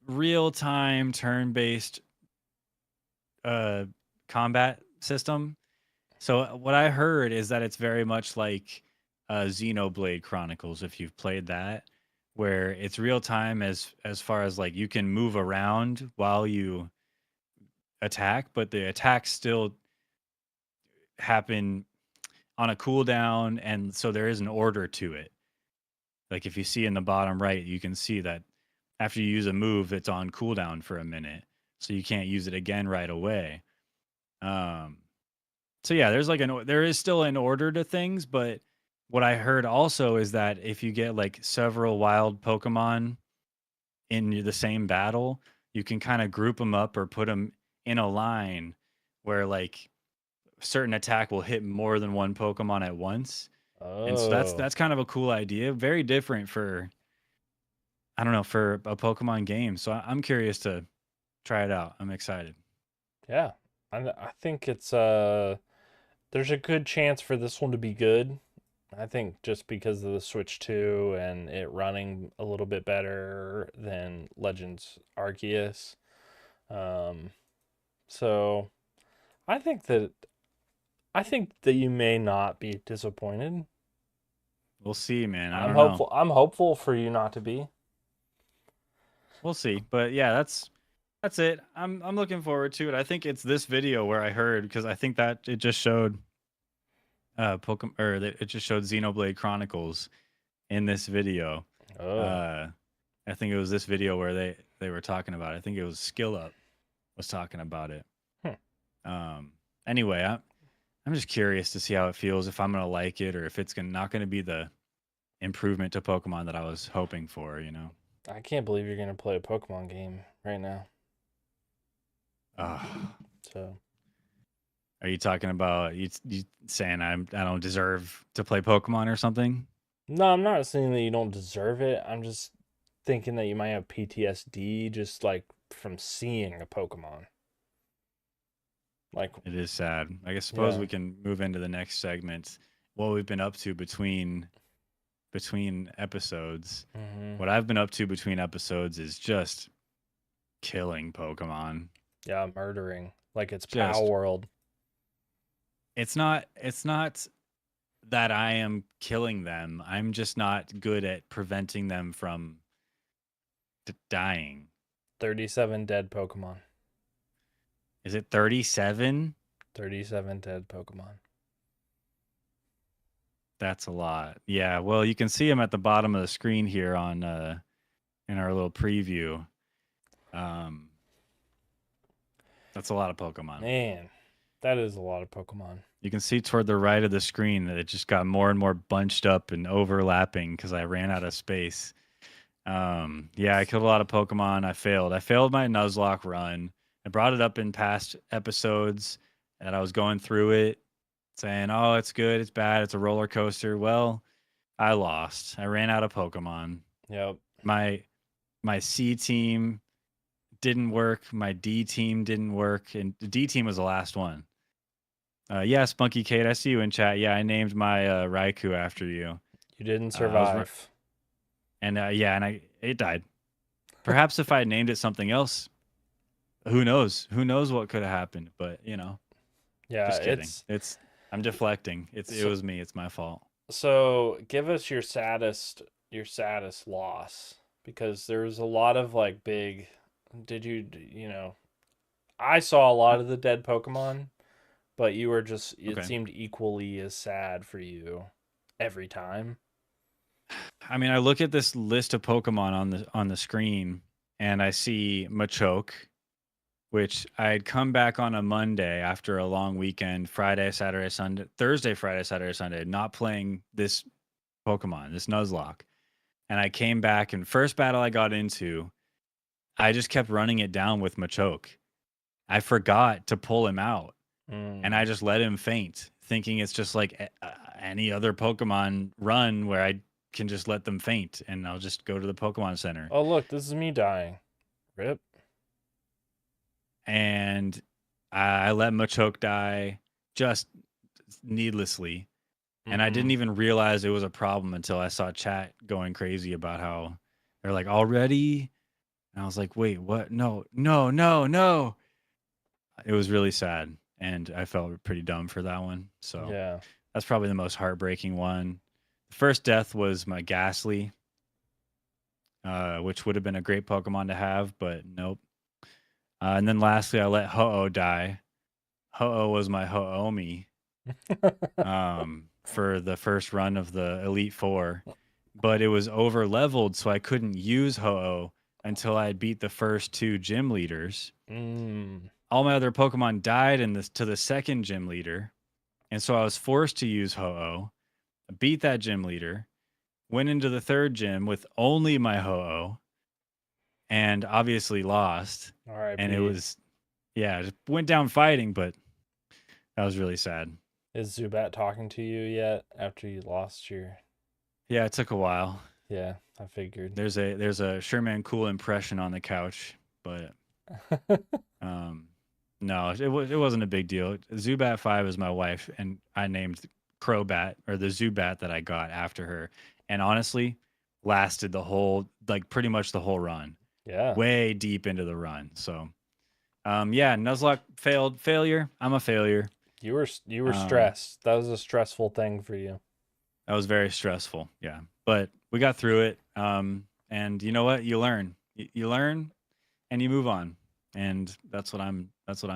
real time turn based combat system. So what I heard is that it's very much like Xenoblade Chronicles, if you've played that, where it's real time as far as like you can move around while you attack, but the attacks still happen on a cooldown, and so there is an order to it. Like if you see in the bottom right, you can see that after you use a move, it's on cooldown for a minute, so you can't use it again right away. So yeah, there is still an order to things, but what I heard also is that if you get like several wild Pokemon in the same battle, you can kind of group them up or put them in a line where like certain attack will hit more than one Pokemon at once. And so Oh. that's kind of a cool idea. Very different for I don't know, for a Pokemon game. So I'm curious to try it out. I'm excited. Yeah. I think it's there's a good chance for this one to be good. I think just because of the Switch 2 and it running a little bit better than Legends Arceus. So I think that you may not be disappointed. We'll see, man. I I'm don't hopeful. know. I'm hopeful for you not to be. We'll see. But yeah, that's it. I'm looking forward to it. I think it's this video where I heard because I think that it just showed Pokemon or it just showed Xenoblade Chronicles in this video. Oh, I think it was this video where they were talking about it. I think it was Skill Up was talking about it. Anyway, I'm just curious to see how it feels, if I'm gonna like it or if it's not gonna be the improvement to Pokemon that I was hoping for. You know. I can't believe you're gonna play a Pokemon game right now. So, Are you talking about you saying I don't deserve to play Pokemon or something? no, I'm not saying that you don't deserve it. I'm just thinking that you might have PTSD just like from seeing a Pokemon. Like, It is sad. I suppose Yeah. we can move into the next segment. What we've been up to between episodes. mhm. What I've been up to between episodes is just killing Pokemon. Yeah, murdering. Like it's Just- Pow World. It's not that I am killing them. I'm just not good at preventing them from dying. 37 dead Pokemon. Is it 37? 37 dead Pokemon. That's a lot. Yeah, well, you can see them at the bottom of the screen here on in our little preview. That's a lot of Pokemon. Man, that is a lot of Pokemon. You can see toward the right of the screen that it just got more and more bunched up and overlapping because I ran out of space. Yeah, I killed a lot of Pokemon. I failed my Nuzlocke run. I brought it up in past episodes that I was going through it, saying, "Oh, it's good, it's bad, it's a roller coaster." Well, I lost. I ran out of Pokemon. Yep. My C team didn't work. My D team didn't work, and the D team was the last one. Yeah, Spunky Kate, I see you in chat. Yeah, I named my Raikou after you. You didn't I was survive. And it died. Perhaps if I had named it something else, who knows? Who knows what could have happened? But Yeah, just kidding. I'm deflecting. It So- was me. It's my fault. So give us your saddest loss, because there's a lot of like big. Did you know? I saw a lot of the dead Pokemon, but you were just. It Okay. seemed equally as sad for you every time. I mean, I look at this list of Pokemon on the screen, and I see Machoke, which I had come back on a Monday after a long weekend, Friday, Saturday, Sunday, Thursday, Friday, Saturday, Sunday, not playing this Pokemon, this Nuzlocke. And I came back, and first battle I got into, I just kept running it down with Machoke. I forgot to pull him out, and I just let him faint, thinking it's just like any other Pokemon run where I can just let them faint, and I'll just go to the Pokemon Center. Oh look, this is me dying. Rip. And I let Machoke die just needlessly. And I didn't even realize it was a problem until I saw chat going crazy about how they're like, already? And I was like, wait, what? No. It was really sad. And I felt pretty dumb for that one. So Yeah. that's probably the most heartbreaking one. The first death was my Ghastly, which would have been a great Pokemon to have, but nope. And then lastly, I let Ho-Oh die. Ho-Oh was my Ho-Omi for the first run of the Elite Four, but it was over leveled, so I couldn't use Ho-Oh until I had beat the first two gym leaders. All my other Pokemon died to the second gym leader, and so I was forced to use Ho-Oh, beat that gym leader, went into the third gym with only my Ho-Oh, and obviously lost. All right. And it was, just went down fighting, but that was really sad. Is Zubat talking to you yet after you lost your? Yeah, it took a while. Yeah, I figured. There's a Sherman Cool impression on the couch, but no, it wasn't a big deal. Zubat 5 is my wife, and I named Crobat, or the Zubat that I got after her, and honestly, lasted the whole, like pretty much the whole run. Yeah. Way deep into the run. So, Nuzlocke failure. I'm a failure. You were stressed. That was a stressful thing for you. That was very stressful. Yeah, but we got through it. And you know what? You learn. You learn, and you move on. And that's what I'm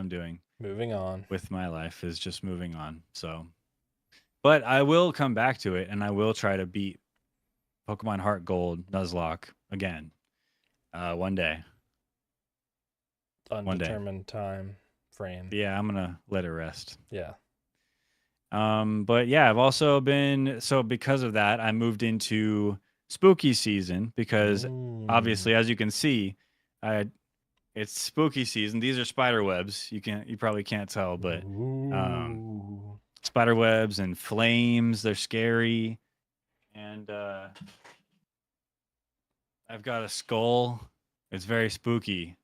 doing Moving on. with my life, is just moving on. So, but I will come back to it, and I will try to beat Pokemon Heart Gold Nuzlocke again one day. Undetermined time frame. Yeah, I'm gonna let it rest. Yeah. But yeah, I've also been, so because of that, I moved into spooky season because obviously, as you can see, it's spooky season. These are spider webs. You probably can't tell, but spider webs and flames, they're scary. And I've got a skull. It's very spooky.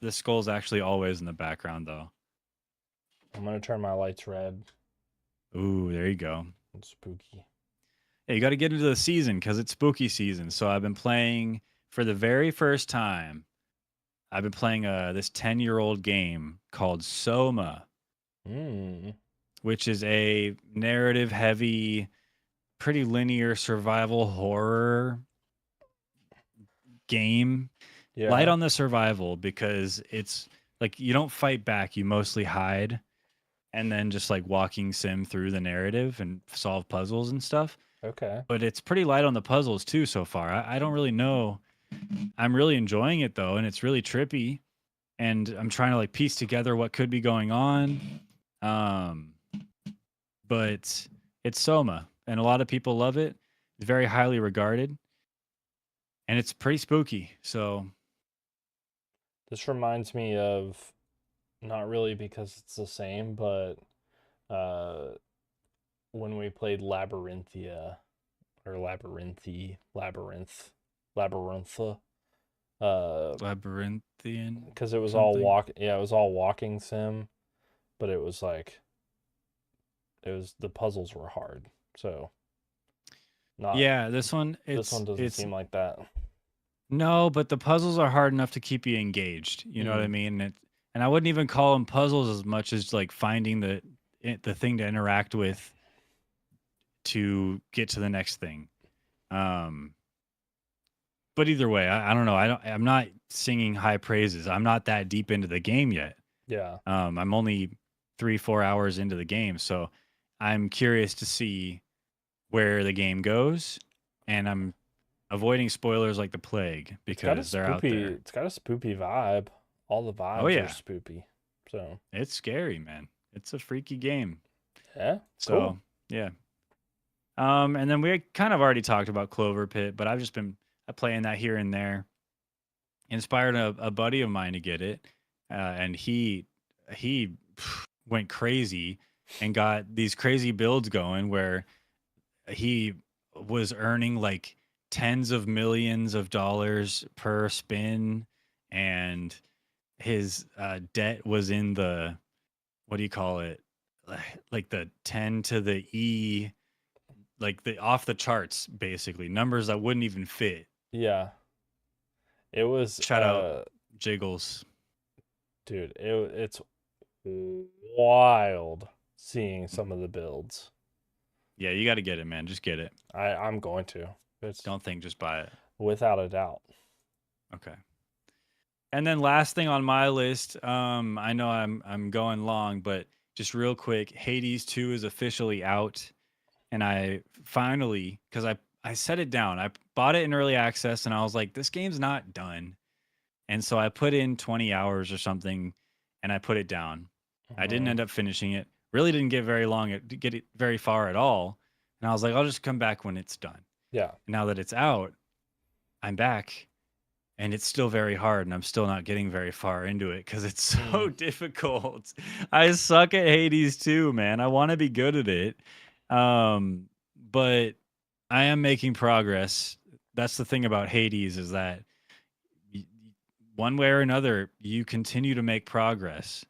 The skull's actually always in the background though. I'm gonna turn my lights red. Ooh, there you go. It's spooky. Yeah, you got to get into the season because it's spooky season. So I've been playing for the very first time. I've been playing this 10-year-old game called Soma, which is a narrative-heavy, pretty linear survival horror game. Yeah. Light on the survival because it's like you don't fight back. You mostly hide and then just like walking sim through the narrative and solve puzzles and stuff. Okay. But it's pretty light on the puzzles too so far. I don't really know. I'm really enjoying it though, and it's really trippy. And I'm trying to like piece together what could be going on. But it's Soma, and a lot of people love it. It's very highly regarded, and it's pretty spooky. So This reminds me of, not really because it's the same, but when we played Labyrinthia or Labyrintha, Labyrinthian, because it was something? it was all walking sim, but it was like the puzzles were hard. So Not Yeah, this one this one doesn't it's seem like that. no, but the puzzles are hard enough to keep you engaged. You know what I Mm, mean? And I wouldn't even call them puzzles as much as like finding the thing to interact with to get to the next thing. Um, but either way, I don't know. I'm not singing high praises. I'm not that deep into the game yet. yeah. I'm only 3-4 hours into the game, so I'm curious to see where the game goes, and I'm avoiding spoilers like the plague because they're out there. It's got a spoopy vibe. All the Oh vibes are yeah, spoopy. So, it's scary, man. It's a freaky game. yeah. So Cool. yeah. And then we kind of already talked about Clover Pit, but I've just been playing that here and there. Inspired a buddy of mine to get it, and he went crazy and got these crazy builds going where he was earning like tens of millions of dollars per spin, and his debt was in the, what do you call it, like the 10 to the e, like the off the charts, basically numbers that wouldn't even fit. Yeah. It was Shout out Jiggles. dude, it's wild seeing some of the builds. Yeah, you got to get it, man. Just get it. I'm going to. It's Don't think, just buy it. without a doubt. Okay. And then last thing on my list, I know I'm going long, but just real quick, Hades 2 is officially out, and I finally, because I set it down. I bought it in early access, and I was like, this game's not done. And so I put in 20 hours or something, and I put it down. I didn't Mhm. end up finishing it. Really didn't get very long, get it very far at all. And I was like, I'll just come back when it's done. Yeah. And now that it's out, I'm back, and it's still very hard, and I'm still not getting very far into it because it's so difficult. I suck at Hades too, man. I want to be good at it, but I am making progress. That's the thing about Hades, is that one way or another, you continue to make progress,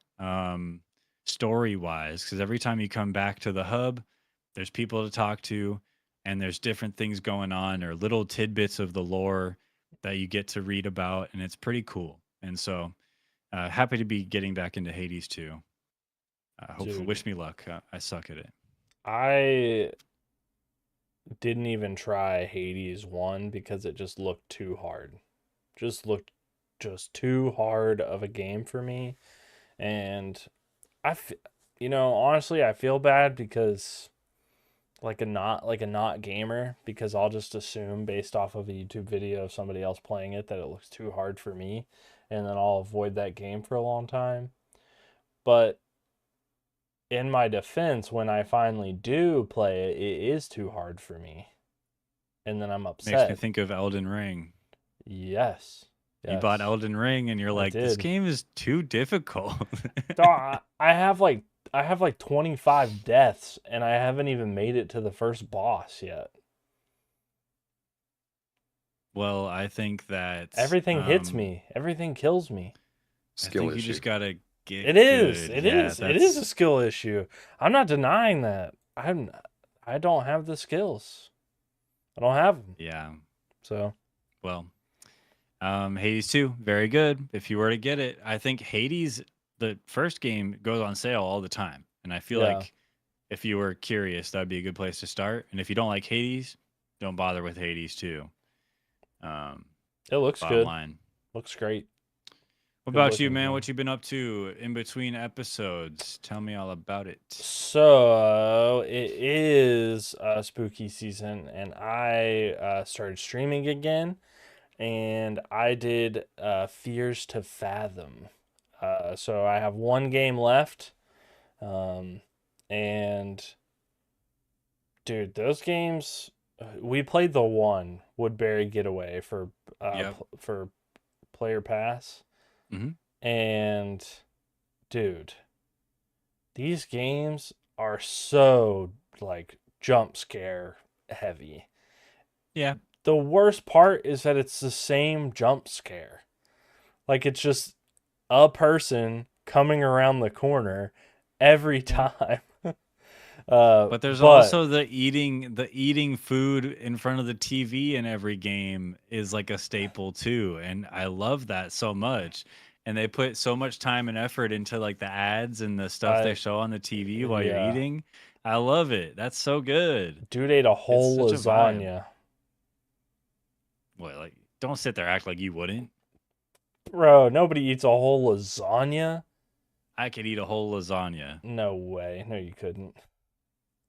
story wise, because every time you come back to the hub, there's people to talk to, and there's different things going on, or little tidbits of the lore that you get to read about, and it's pretty cool. And so, happy to be getting back into Hades too. Hopefully, Dude. wish me luck. I suck at it. I didn't even try Hades 1 because it just looked too hard. Just looked just too hard of a game for me. And honestly, I feel bad because like a not gamer, because I'll just assume based off of a YouTube video of somebody else playing it that it looks too hard for me, and then I'll avoid that game for a long time. But in my defense, when I finally do play it, it is too hard for me. And then I'm Makes me upset. think of Elden Ring. Yes. You bought Yes. Elden Ring, and you're I like, this did. game is too difficult. So I have like 25 deaths, and I haven't even made it to the first boss yet. Well, I think that Everything hits me. Everything kills me. I Skill think you issue. just gotta get It is. good. It Yeah, is. It is a skill issue. I'm not denying that. I don't have the skills. I don't have them. Yeah. So, Well, Hades 2, very good. If you were to get it, I think Hades, the first game, goes on sale all the time. And I feel Yeah. like if you were curious, that'd be a good place to start. And if you don't like Hades, don't bother with Hades 2. it looks Bottom good. line. Looks great. What Good about you, looking man? game. What you been up to in between episodes? Tell me all about it. So, it is spooky season, and I started streaming again, and I did Fears to Fathom. So I have one game left, and dude, those games, we played the one Woodbury Getaway for Yep. for Player Pass, Mhm. and dude, these games are so like jump scare heavy. Yeah. The worst part is that it's the same jump scare. Like it's just a person coming around the corner every time. But there's also the eating food in front of the TV in every game is like a staple too, and I love that so much. And they put so much time and effort into like the ads and the stuff they I show on the TV while you're yeah, eating. I love it. That's so good. dude ate a It's whole such a vibe. lasagna. What, like, don't sit there act like you wouldn't. Bro, nobody eats a whole lasagna. I could eat a whole lasagna. No way. No, you couldn't.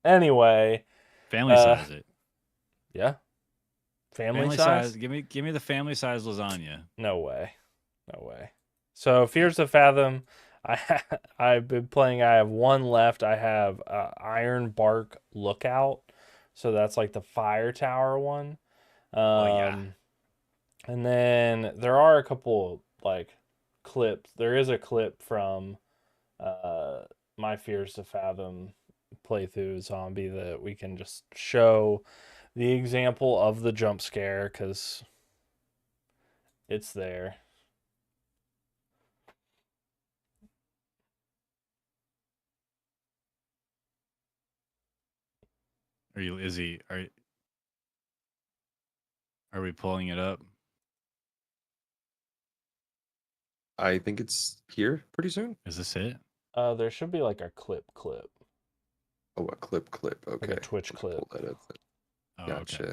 Anyway, Family uh, size it. yeah, family Family size. size. Give me the family size lasagna. No way. No way. So Fears to Fathom, I've been playing. I have one left. I have Iron Bark Lookout. So that's like the fire tower one. Oh yeah. And then there are a couple like clips. There is a clip from my Fears to Fathom playthrough zombie that we can just show the example of the jump scare because it's there. Are we pulling it up? I think it's here pretty soon. Is this it? There should be like a clip. Oh, a clip. Okay. Like a Twitch Let's clip. pull that up then. Oh, Gotcha. okay.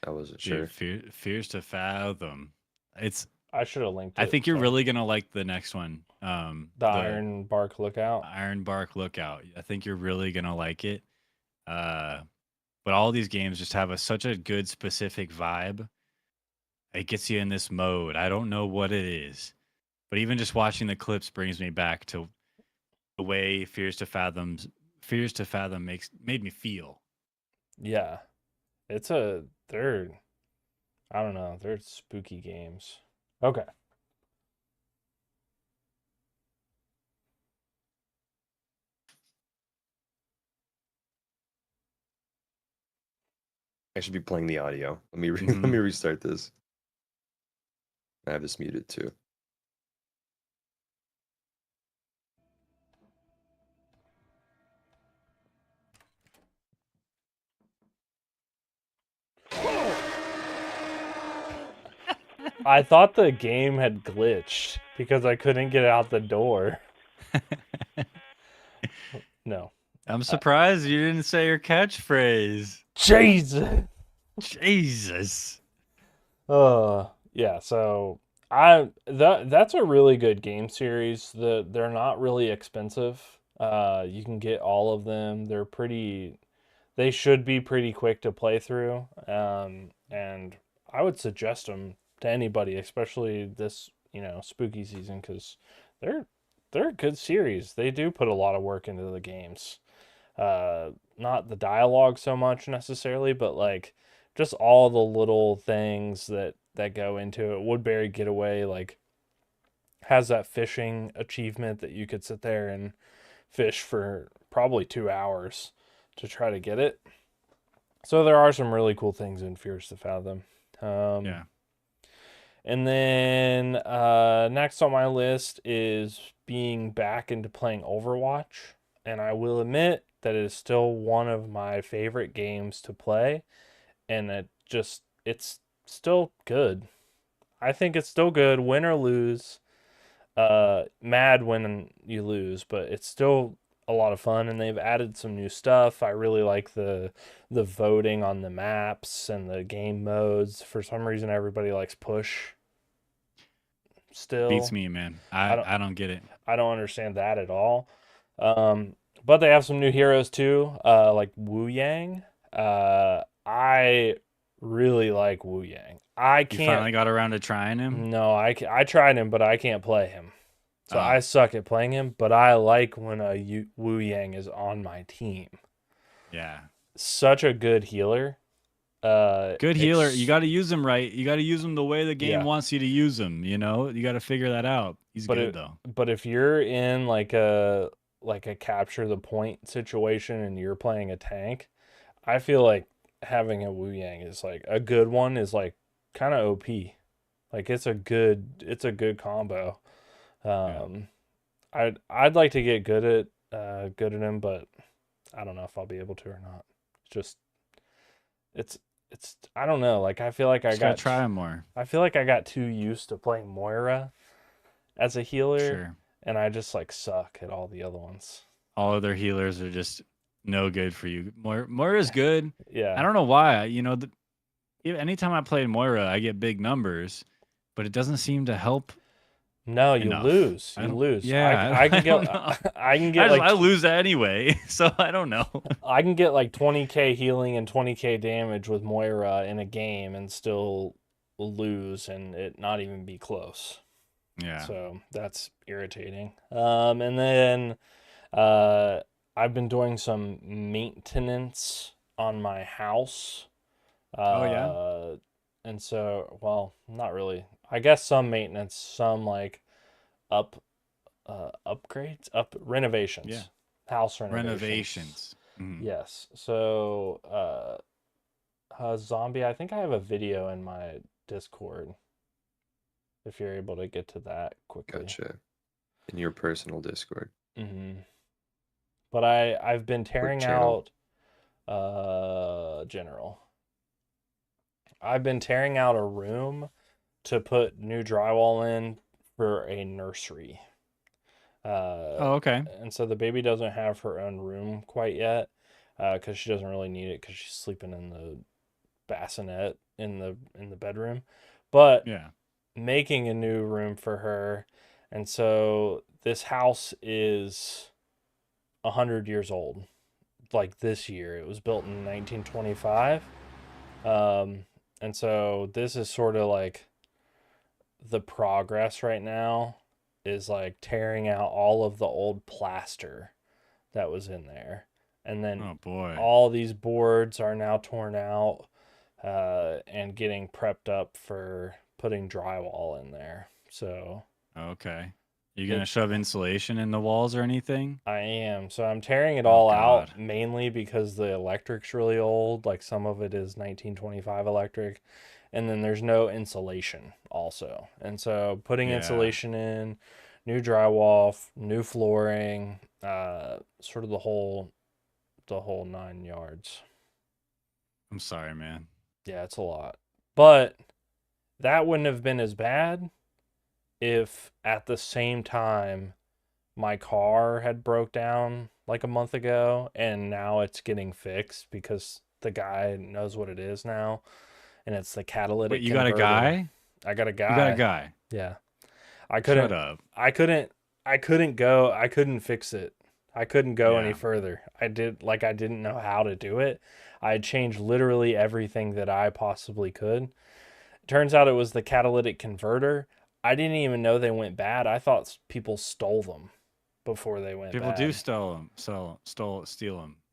I wasn't Dude, sure. Fears to Fathom. It's. I should have linked it. I think you're so- really gonna like the next one. the Iron Bark Lookout. Iron Bark Lookout. I think you're really gonna like it. But all these games just have such a good specific vibe. It gets you in this mode. I don't know what it is, but even just watching the clips brings me back to the way Fears to Fathom made me feel. Yeah. I don't know, they're spooky games. Okay. I should be playing the audio. Let me Mhm. let me restart this. I have this muted too. I thought the game had glitched because I couldn't get out the door. No. I'm surprised you didn't say your catchphrase. Jesus. Jesus. Yeah, so that's a really good game series. They're not really expensive. You can get all of them. They should be pretty quick to play through. And I would suggest them to anybody, especially this, spooky season, because they're a good series. They do put a lot of work into the games. Not the dialogue so much necessarily, but like just all the little things that go into it. Woodbury Getaway like has that fishing achievement that you could sit there and fish for probably 2 hours to try to get it. So there are some really cool things in Fears to Fathom. Yeah. And then next on my list is being back into playing Overwatch. And I will admit that it is still one of my favorite games to play. And it's still good. I think it's still good, win or lose. Mad when you lose, but it's still a lot of fun, and they've added some new stuff. I really like the voting on the maps and the game modes. For some reason, everybody likes push. Still Beats me, man. I don't get it. I don't understand that at all. But they have some new heroes too, like Wu Yang. I really like Wu Yang. I You can't. finally got around to trying him? No, I tried him, but I can't play him. So Oh. I suck at playing him, but I like when Wu Yang is on my team. Yeah. Such a good healer. Good healer. You got to use him right. You got to use him the way the game Yeah. wants you to use him, you know? You got to figure that out. He's good though. But if you're in like a capture the point situation and you're playing a tank, I feel like having a Wu Yang is like a good one is like kind of OP. Like it's a good combo. I'd like to get good at him, but I don't know if I'll be able to or not. It's just it's I don't know. Like I feel like Just gotta try them more. I feel like I got too used to playing Moira as a healer, Sure. and I just like suck at all the other ones. All other healers are just no good for you. Moira's good. Yeah. I don't know why. Anytime I play Moira, I get big numbers, but it doesn't seem to help. No, you enough. lose. I You don't- lose. yeah, I can I don't get know. I can get I lose anyway, so I don't know. I can get like 20k healing and 20k damage with Moira in a game and still lose and it not even be close. Yeah. So that's irritating. And then I've been doing some maintenance on my house. Oh, yeah? And so, well, not really. I guess some maintenance, some like upgrades, renovations. Yeah. House renovations. Renovations. Mhm. Yes. So, zombie, I think I have a video in my Discord. If you're able to get to that quickly. Gotcha. In your personal Discord. Mm-hmm. But I've been tearing channel? out general. I've been tearing out a room to put new drywall in for a nursery. Oh, okay. And so the baby doesn't have her own room quite yet, because she doesn't really need it because she's sleeping in the bassinet in the bedroom. But Yeah. making a new room for her, and so this house is 100 years old. Like this year, it was built in 1925. And so this is sort of like the progress right now is like tearing out all of the old plaster that was in there. And then Oh boy. all these boards are now torn out and getting prepped up for putting drywall in there. So Okay. You gonna shove insulation in the walls or anything? I am. So I'm tearing it Oh, all out God. mainly because the electric's really old. Like some of it is 1925 electric. And then there's no insulation also. And so putting Yeah. insulation in, new drywall, new flooring, sort of the whole 9 yards. I'm sorry, man. Yeah, it's a lot. But that wouldn't have been as bad if at the same time my car had broke down like a month ago and now it's getting fixed because the guy knows what it is now and it's the catalytic Wait, you got a converter. guy? I got a guy. You got a guy. Yeah. Shut up. I couldn't fix it. I couldn't go any Yeah. further. I didn't know how to do it. I had changed literally everything that I possibly could. Turns out it was the catalytic converter. I didn't even know they went bad. I thought people stole them before they went People bad. do steal them.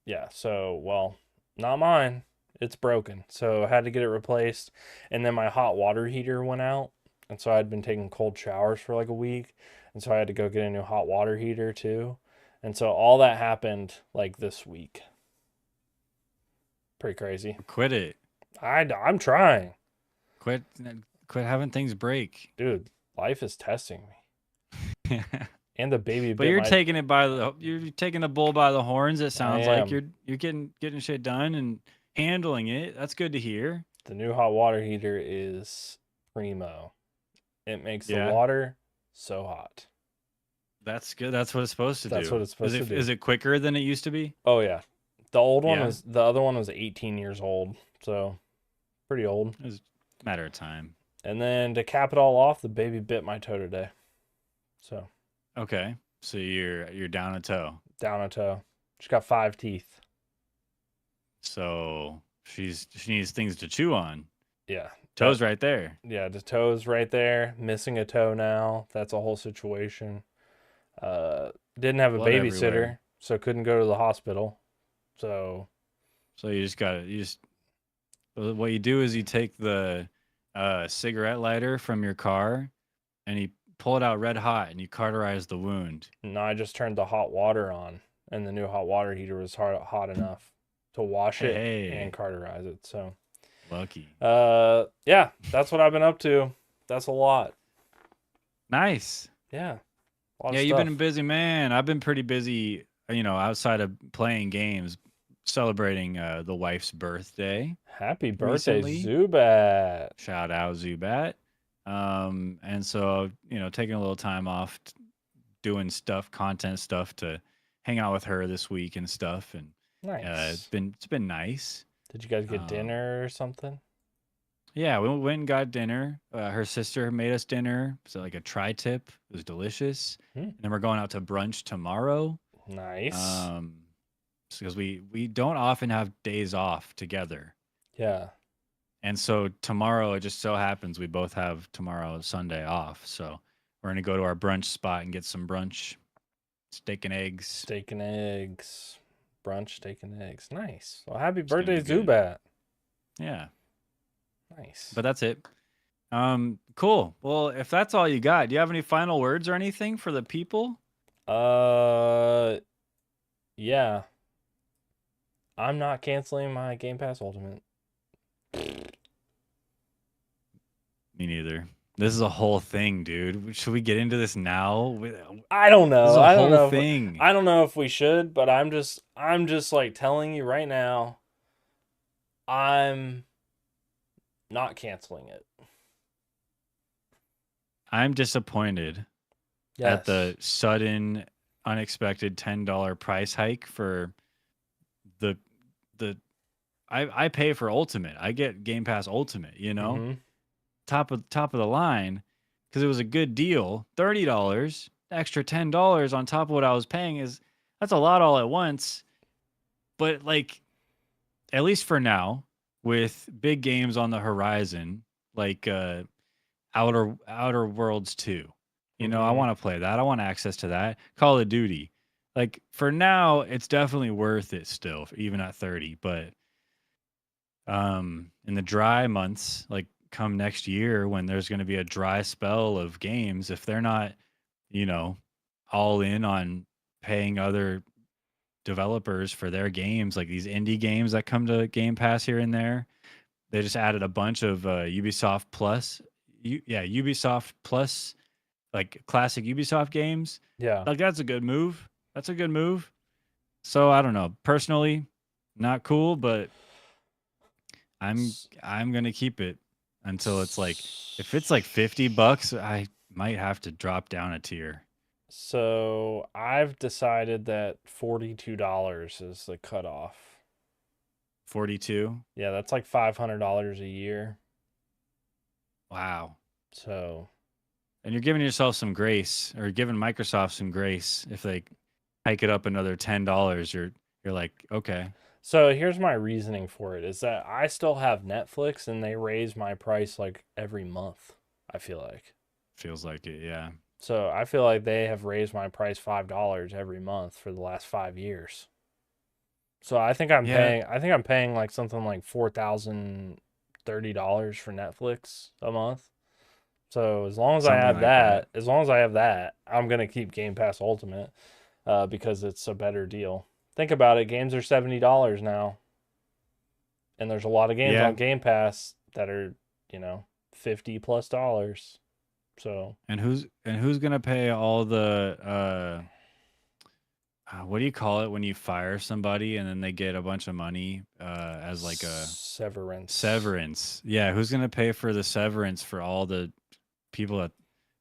Yeah, so, well, not mine. It's broken. So I had to get it replaced. And then my hot water heater went out. And so I'd been taking cold showers for like a week. And so I had to go get a new hot water heater too. And so all that happened like this week. Pretty crazy. Quit it. I'm trying. Quit having things break. Dude, life is testing me. And the baby But bit you're my- taking the bull by the horns. It sounds like am. you're getting shit done and handling it. That's good to hear. The new hot water heater is primo. It makes the Yeah. water so hot. That's good. That's what it's supposed to do. That's what it's supposed to do. Is it quicker than it used to be? Oh yeah. The Yeah. other one was 18 years old. So pretty old. It's a matter of time. And then to cap it all off, the baby bit my toe today. So Okay. So you're down a toe. down a toe. She's got 5 teeth. So she needs things to chew on. Yeah. Toes right there. Yeah, the toe's right there. Missing a toe now. That's a whole situation. Didn't have a Blood babysitter, everywhere. so couldn't go to the hospital. So So what you do is you take the cigarette lighter from your car and you pull it out red hot and you cauterize the wound. no, I just turned the hot water on, and the new hot water heater was hot enough to wash it Hey. and cauterize it. So, Lucky. yeah, that's what I've been up to. That's a lot. Nice. Yeah. A lot Yeah, of you've been a stuff. busy man. I've been pretty busy outside of playing games, celebrating the wife's birthday Happy birthday, recently. Zubat. Shout out Zubat. And so, taking a little time off, doing stuff, content stuff to hang out with her this week and stuff. And Nice. it's been nice. Did you guys get Um, dinner or something? Yeah, we went and got dinner. Her sister made us dinner, so like a tri-tip. It was delicious. Hmm. And then we're going out to brunch tomorrow. Nice. Because we don't often have days off together. Yeah. And so tomorrow, it just so happens we both have tomorrow Sunday off. So we're gonna go to our brunch spot and get some brunch, steak and eggs. Steak and eggs. Brunch, steak and eggs. Nice. Well, happy gonna birthday, be good. Zubat. Yeah, Nice. but that's it. Cool. Well, if that's all you got, do you have any final words or anything for the people? Yeah. I'm not canceling my Game Pass Ultimate. Me neither. This is a whole thing, dude. Should we get into this now? I don't know. This is a I don't whole know. thing. I don't know if we should, but I'm just like telling you right now, I'm not canceling it. I'm disappointed at the sudden, unexpected $10 price hike for the I pay for Ultimate. I get Game Pass Ultimate, Mhm. top of the line, because it was a good deal. $30, extra $10 on top of what I was paying that's a lot all at once. But like, at least for now, with big games on the horizon, like Outer Worlds 2. I Mhm. want to play that. I want access to that. Call of Duty. Like for now, it's definitely worth it still, even at 30. But in the dry months, like come next year when there's going to be a dry spell of games, if they're not, all in on paying other developers for their games, like these indie games that come to Game Pass here and there, they just added a bunch of Ubisoft Plus, Ubisoft Plus, like classic Ubisoft games. Yeah. Like that's a good move. That's a good move. So I don't know. Personally, not cool, but I'm gonna keep it until it's like, if it's like $50, I might have to drop down a tier. So I've decided that $42 is the cutoff. 42. Yeah, that's like $500 a year. Wow. So, And you're giving yourself some grace, or giving Microsoft some grace if they hike it up another $10. You're like, okay. so here's my reasoning for it is that I still have Netflix and they raise my price like every month, I feel like. Feels like it, yeah. So I feel like they have raised my price $5 every month for the last 5 years. So I think I'm paying like something like $4,030 for Netflix a month. So as long as I Something have like that, that. I'm gonna keep Game Pass Ultimate because it's a better deal. Think about it, games are $70 now. And there's a lot of games Yeah. on Game Pass that are, $50+. So And who's gonna pay all the what do you call it when you fire somebody and then they get a bunch of money as like a severance. Yeah, who's gonna pay for the severance for all the people that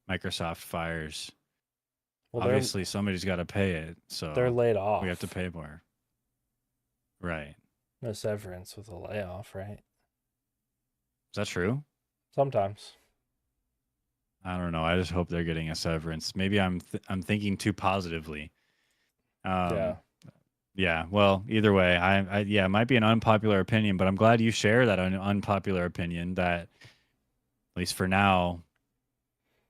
Microsoft fires? Well, Obviously, somebody's got to pay it, so they're laid off. we have to pay more. Right? No severance with a layoff, right? Is that true? Sometimes. I don't know. I just hope they're getting a severance. Maybe I'm thinking too positively. Yeah. Yeah. Well, either way, it might be an unpopular opinion, but I'm glad you share that unpopular opinion that, at least for now,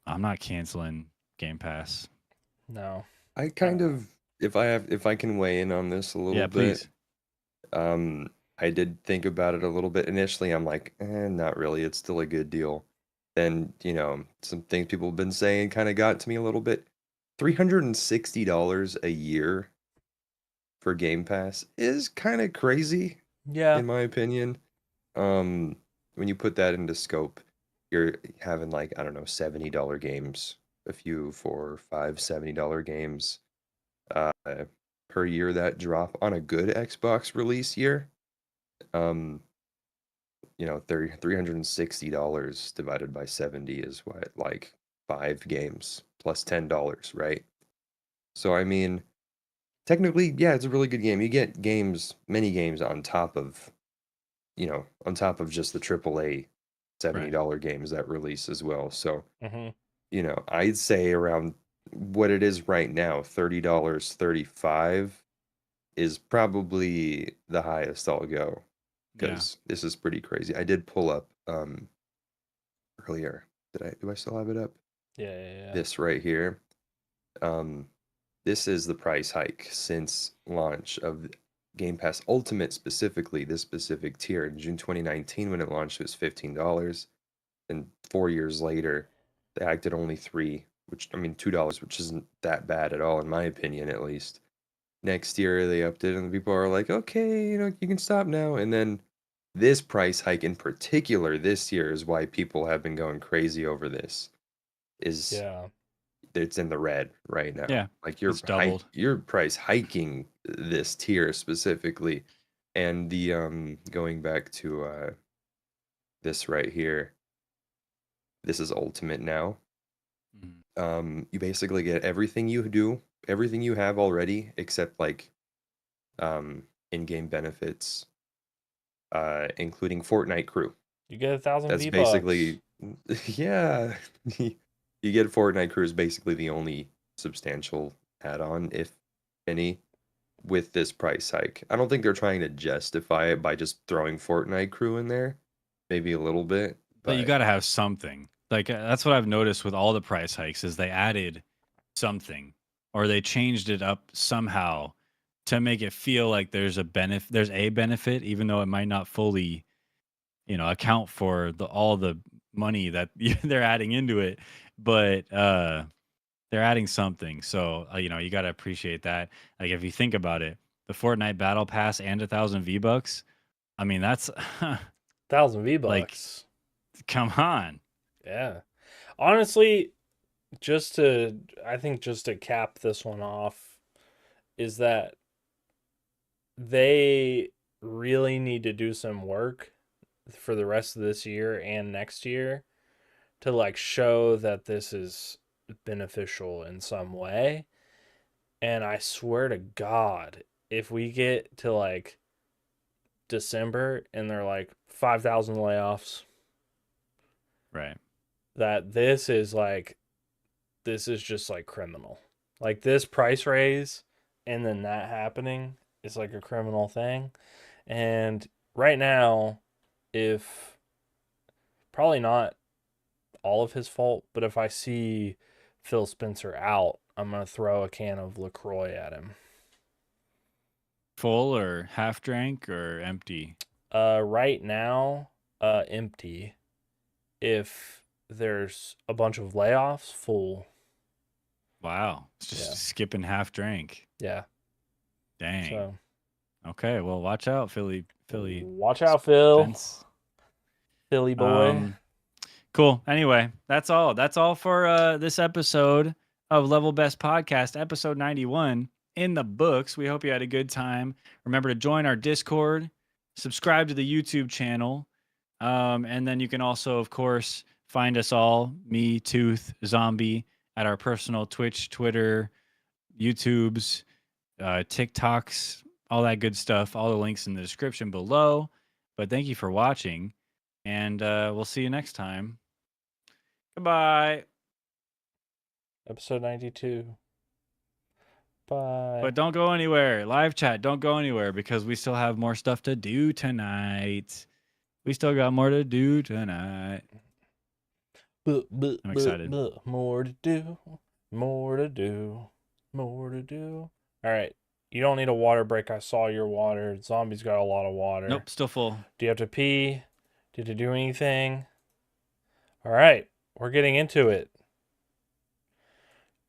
I'm not canceling Game Pass. No. I kind of, if I can weigh in on this a little Yeah, bit. please. I did think about it a little bit. Initially, I'm like, not really. It's still a good deal. Then, some things people have been saying kind of got to me a little bit. $360 a year for Game Pass is kind of crazy, Yeah. in my opinion. When you put that into scope, you're having like, I don't know, $70 games, a few $4, $5, $70 games, per year that drop on a good Xbox release year. You know, $360 divided by 70 is what, like 5 games plus $10, right? So I mean, technically, yeah, it's a really good game. You get many games on top of, on top of just the AAA $70 games that release as well. So, Mm-hmm. I'd say around what it is right now, $30, 35 is probably the highest I'll go Yeah. because this is pretty crazy. I did pull up earlier. Do I still have it up? Yeah. This right here. Um this is the price hike since launch of Game Pass Ultimate, specifically this specific tier. In June 2019 when it launched, it was $15, and 4 years later they hiked it only 3, which I mean $2, which isn't that bad at all in my opinion, at least. Next year they upped it and people are like, okay, you can stop now. And then this price hike in particular this year is why people have been going crazy over this. Is Yeah. It's in the red right now. Yeah, Like it's doubled. your price hiking this tier specifically. And the going back to this right here. This is Ultimate now. Mhm. You basically get everything you have already, except like in-game benefits, including Fortnite Crew. You get 1,000 That's V-Bucks. basically, yeah. You get Fortnite Crew is basically the only substantial add-on, if any, with this price hike. I don't think they're trying to justify it by just throwing Fortnite Crew in there. Maybe a little bit, But you but got to have something. Like that's what I've noticed with all the price hikes is they added something or they changed it up somehow to make it feel like there's a benefit even though it might not fully, account for all the money that they're adding into it, but they're adding something. So, you got to appreciate that. Like if you think about it, the Fortnite Battle Pass and 1,000 V-Bucks, I mean that's 1,000 like V-Bucks. come on. Yeah. Honestly, I think just to cap this one off, is that they really need to do some work for the rest of this year and next year to like show that this is beneficial in some way. And I swear to God, if we get to like December and they're like 5,000 layoffs, Right. that this is just like criminal. Like this price raise and then that happening is like a criminal thing. And right now, if probably not all of his fault, but if I see Phil Spencer out, I'm going to throw a can of LaCroix at him. Full or half drank or empty? Right now, empty. If there's a bunch of layoffs, full. Wow. It's just Yeah. skipping half drink. Yeah. Dang. So Okay, well watch out, Philly. watch out, Phil. Spence. Philly boy. Cool. Anyway, that's all. That's all for this episode of Level Best Podcast, episode 91 in the books. We hope you had a good time. Remember to join our Discord, subscribe to the YouTube channel, and then you can also, of course, find us all, me, Tooth, Zombie, at our personal Twitch, Twitter, YouTubes, TikToks, all that good stuff. All the links in the description below. But thank you for watching, and we'll see you next time. Goodbye. Episode 92. Bye. But don't go anywhere. Live chat, don't go anywhere because we still have more stuff to do tonight. We still got more to do tonight. I'm excited. More to do. More to do. More to do. All right. You don't need a water break. I saw your water. Zombie's got a lot of water. Nope, still full. Do you have to pee? Did you do anything? All right. We're getting into it.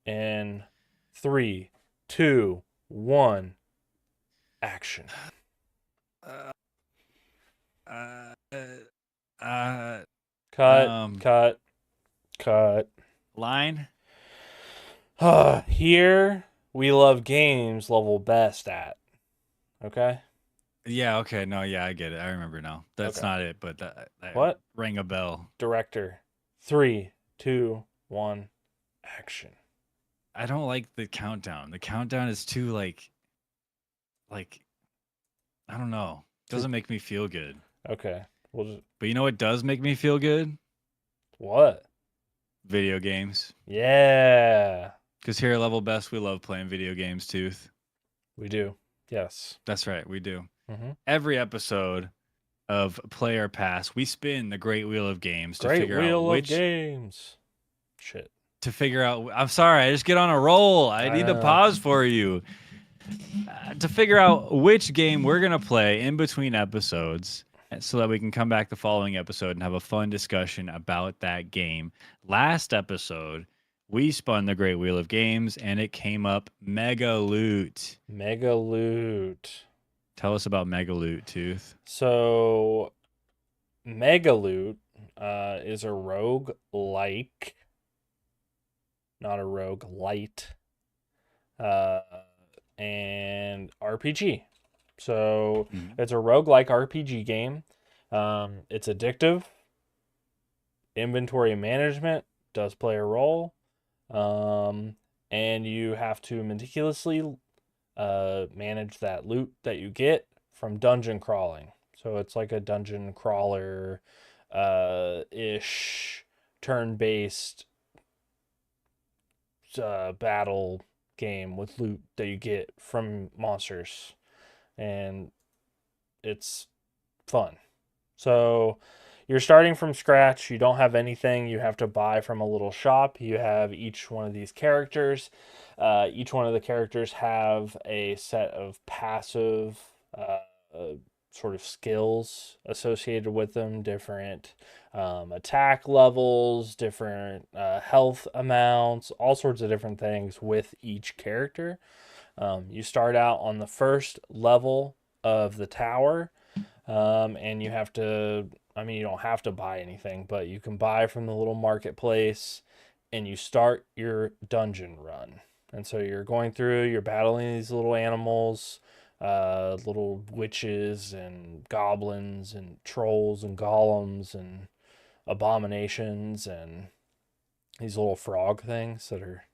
In 3, 2, 1, action. Cut. Line. Here We Love Games level best at. Okay? Yeah, okay. No, yeah, I get it. I remember now. That's Okay. not it, but that What? rang a bell. Director. 3, 2, 1, action. I don't like the countdown. The countdown is too like I don't know. Doesn't make me feel good. Okay. We'll just. But you know what does make me feel good? What? Video games. Yeah. Because here at Level Best, we love playing video games, Tooth. We do. Yes. That's right, we do. Mm-hmm. Every episode of Player Pass, we spin the Great Wheel of Games to Great figure Wheel out of which Games. Shit. to figure out. I'm sorry, I just get on a roll. I I need to know. pause for you. To figure out which game we're gonna play in between episodes, so that we can come back the following episode and have a fun discussion about that game. Last episode, we spun the Great Wheel of Games, and it came up Mega Loot. Mega Loot. Tell us about Mega Loot, Tooth. So, Mega Loot is a rogue like, not a rogue light, and RPG. So it's a roguelike RPG game. It's addictive. Inventory management does play a role. And you have to meticulously manage that loot that you get from dungeon crawling. So it's like a dungeon crawler ish turn-based battle game with loot that you get from monsters, and it's fun. So you're starting from scratch. You don't have anything. You have to buy from a little shop. You have each one of these characters. Each one of the characters have a set of passive sort of skills associated with them, different attack levels, different health amounts, all sorts of different things with each character. You start out on the first level of the tower, and you have to, I mean, you don't have to buy anything, but you can buy from the little marketplace, and you start your dungeon run. And so you're going through, you're battling these little animals, little witches and goblins and trolls and golems and abominations and these little frog things that are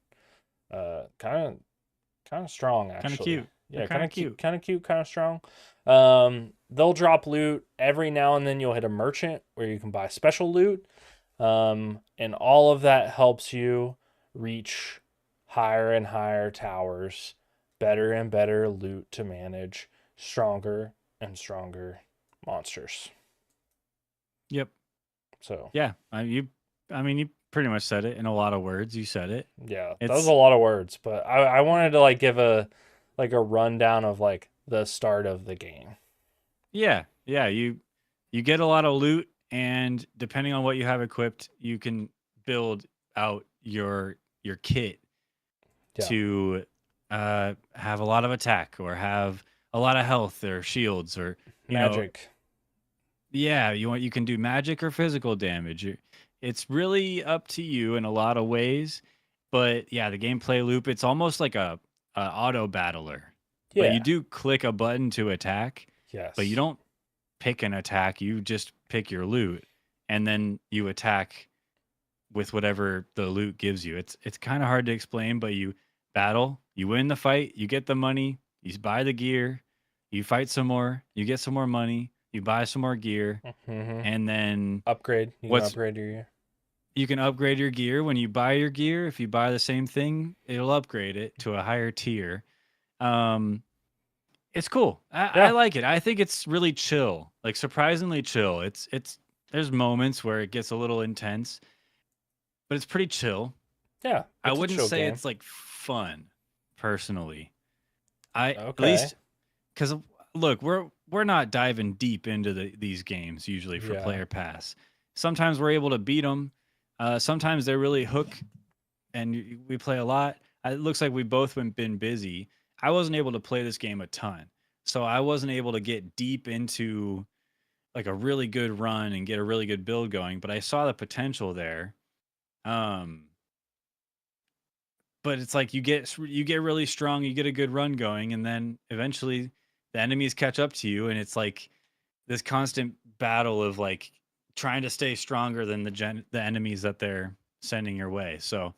kind of strong, actually. Kind of cute. Yeah, kind of cute. Kind of cute, kind of strong. They'll drop loot every now and then. You'll hit a merchant where you can buy special loot, and all of that helps you reach higher and higher towers, better and better loot to manage, stronger and stronger monsters. Yep. So yeah, you pretty much said it in a lot of words. You said it. Yeah, that was a lot of words, but I wanted to like give a rundown of like the start of the game. Yeah, you get a lot of loot, and depending on what you have equipped, you can build out your kit to have a lot of attack or have a lot of health or shields or magic. You can do magic or physical damage. It's really up to you in a lot of ways, but the gameplay loop, it's almost like a auto battler. Yeah. But you do click a button to attack. Yes. But you don't pick an attack. You just pick your loot, and then you attack with whatever the loot gives you. It's kind of hard to explain, but you battle, you win the fight, you get the money, you buy the gear, you fight some more, you get some more money, you buy some more gear, and then upgrade. You can upgrade your gear. You can upgrade your gear when you buy your gear. If you buy the same thing, it'll upgrade it to a higher tier. It's cool. I like it. I think it's really chill, like surprisingly chill. It's there's moments where it gets a little intense, but it's pretty chill. Yeah, I wouldn't say it's like fun, personally. At Okay. least because look, we're not diving deep into these games usually for Player Pass. Sometimes we're able to beat them. Sometimes they're really hook, and we play a lot. It looks like we've both been busy. I wasn't able to play this game a ton, so I wasn't able to get deep into like a really good run and get a really good build going. But I saw the potential there. but it's like you get really strong, you get a good run going, and then eventually the enemies catch up to you, and it's like this constant battle of like trying to stay stronger than the enemies that they're sending your way. So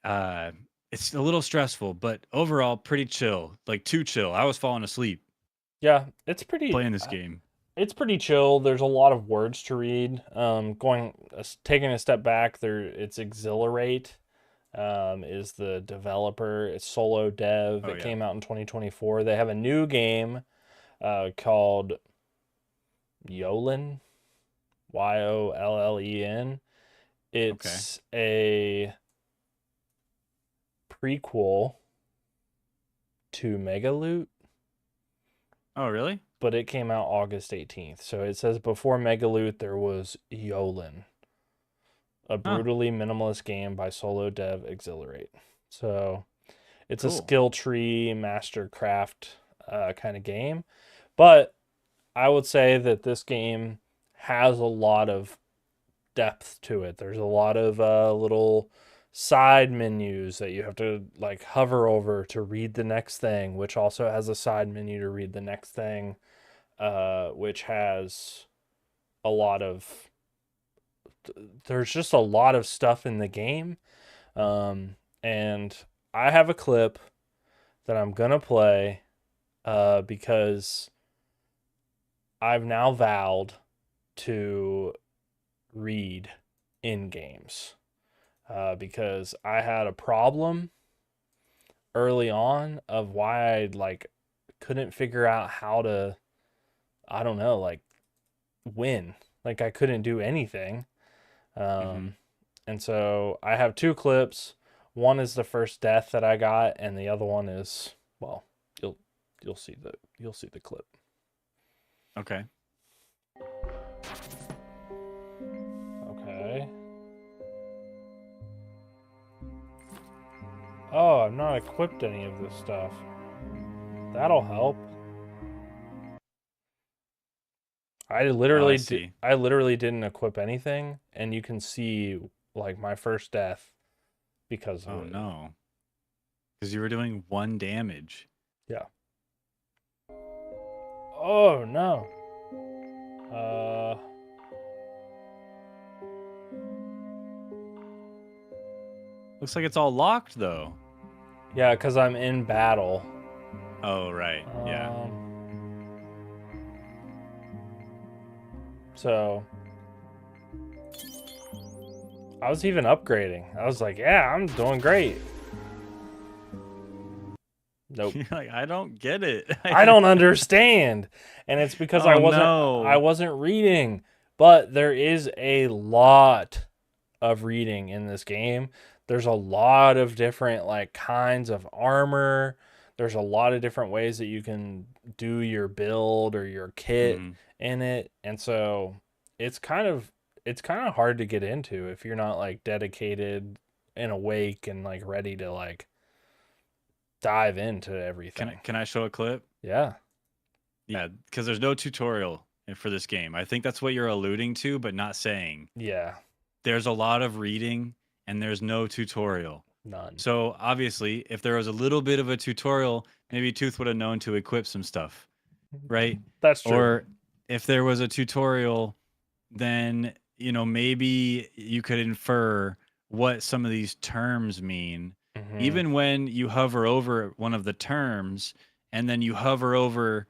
uh it's a little stressful, but overall pretty chill. Like too chill. I was falling asleep Yeah, it's pretty. playing this game. It's pretty chill. There's a lot of words to read. Taking a step back, it's Exhilarate. Is the developer. It's solo dev. Oh, It yeah. came out in 2024. They have a new game called Yolen, Yollen. It's a prequel to Megaloot, Oh, really? but it came out August 18th. So it says before Megaloot there was Yolen, a brutally minimalist game by solo dev Exhilarate. So it's a Cool. skill tree mastercraft kind of game, but I would say that this game has a lot of depth to it. There's a lot of little side menus that you have to like hover over to read the next thing, which also has a side menu to read the next thing, which has a lot of there's just a lot of stuff in the game. And I have a clip that I'm gonna play because I've now vowed to read in games because I had a problem early on of why I like couldn't figure out how to, I don't know, like win. Like I couldn't do anything. And so I have two clips. One is the first death that I got, and the other one is, well, you'll see the clip. Okay. Okay. Oh, I've not equipped any of this stuff. That'll help. I literally see. I literally didn't equip anything, and you can see like my first death because of Oh it. no. Because you were doing 1 damage. Yeah. Oh no. Looks like it's all locked though. Yeah, because I'm in battle. Oh right. Yeah. So I was even upgrading. I was like, yeah, I'm doing great. Nope. You're like, I don't get it. I don't understand. And it's because I Oh, wasn't no. I wasn't reading. But there is a lot of reading in this game. There's a lot of different like kinds of armor. There's a lot of different ways that you can do your build or your kit in it. And so it's kind of hard to get into if you're not like dedicated and awake and like ready to like dive into everything. Can I show a clip? Yeah. Yeah, because there's no tutorial for this game. I think that's what you're alluding to, but not saying. Yeah. There's a lot of reading and there's no tutorial. None. So obviously, if there was a little bit of a tutorial, maybe Tooth would have known to equip some stuff, right? That's true. Or if there was a tutorial, then, you know, maybe you could infer what some of these terms mean. Even when you hover over one of the terms and then you hover over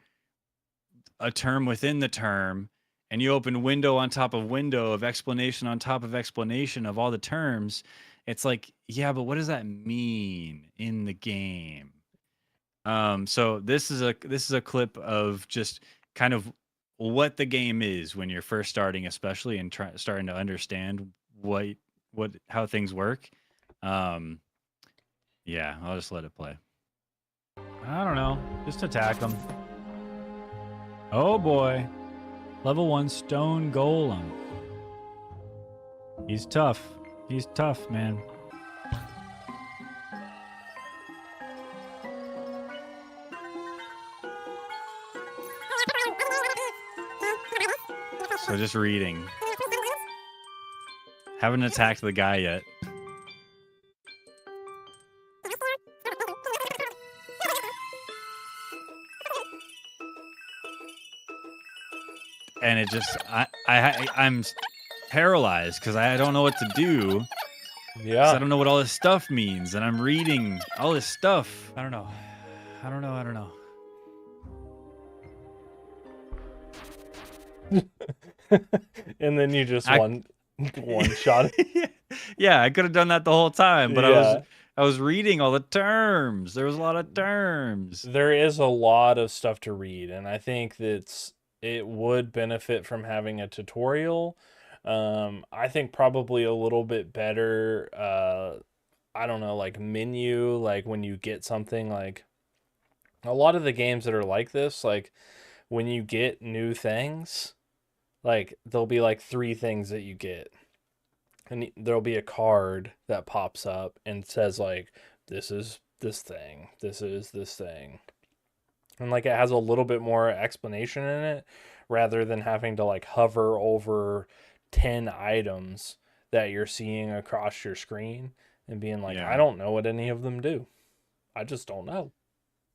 a term within the term and you open window on top of window of explanation on top of explanation of all the terms, it's like, yeah, but what does that mean in the game? So this is a clip of just kind of what the game is when you're first starting, especially, and starting to understand how things work. Yeah, I'll just let it play. I don't know. Just attack them. Oh boy. Level 1 stone golem. He's tough. He's tough, man. So just reading. Haven't attacked the guy yet. and it just I'm paralyzed because I don't know what to do. 'Cause I Yeah. don't know what all this stuff means, and I'm reading all this stuff. I don't know. I don't know. I don't know. And then you just I- one shot. Yeah, I could have done that the whole time, but Yeah. I was reading all the terms. There was a lot of terms. There is a lot of stuff to read, and I think it would benefit from having a tutorial. I think probably a little bit better, I don't know, like menu, like when you get something, like a lot of the games that are like this, like when you get new things, like there'll be like 3 things that you get. And there'll be a card that pops up and says like, this is this thing, this is this thing. And like it has a little bit more explanation in it rather than having to like hover over 10 items that you're seeing across your screen and being like, Yeah. I don't know what any of them do. I just don't know.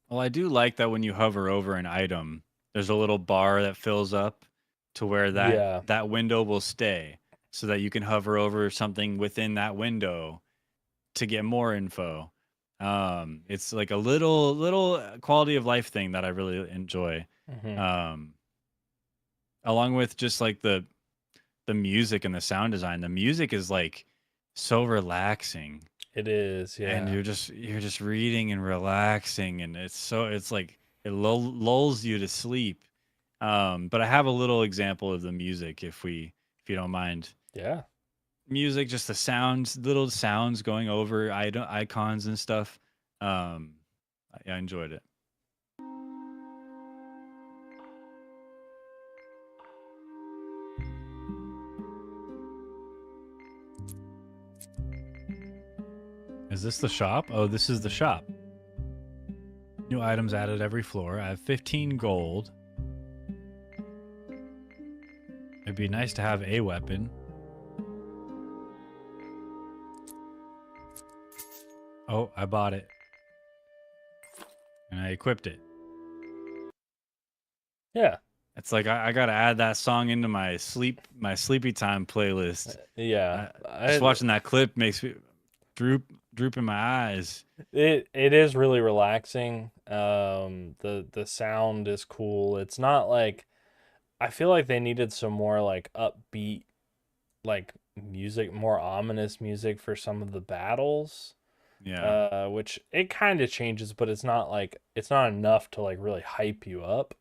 Well, I do like that when you hover over an item, there's a little bar that fills up to where Yeah. that window will stay, so that you can hover over something within that window to get more info. It's like a little quality of life thing that I really enjoy. Mhm. Along with just like the music and the sound design. The music is like so relaxing, It is, and yeah. you're just reading and relaxing, and it's like it lulls you to sleep. But I have a little example of the music if you don't mind. Yeah. Music, just the sounds, little sounds going over icons and stuff. I enjoyed it. Is this the shop? Oh, this is the shop. New items added every floor. I have 15 gold. It'd be nice to have a weapon. Oh, I bought it. And I equipped it. Yeah. It's like I gotta add that song into my sleepy time playlist. Yeah. Just watching that clip makes me droop in my eyes. It is really relaxing. The sound is cool. It's not like, I feel like they needed some more like upbeat like music, more ominous music for some of the battles. Yeah. Which it kind of changes, but it's not enough to like really hype you up.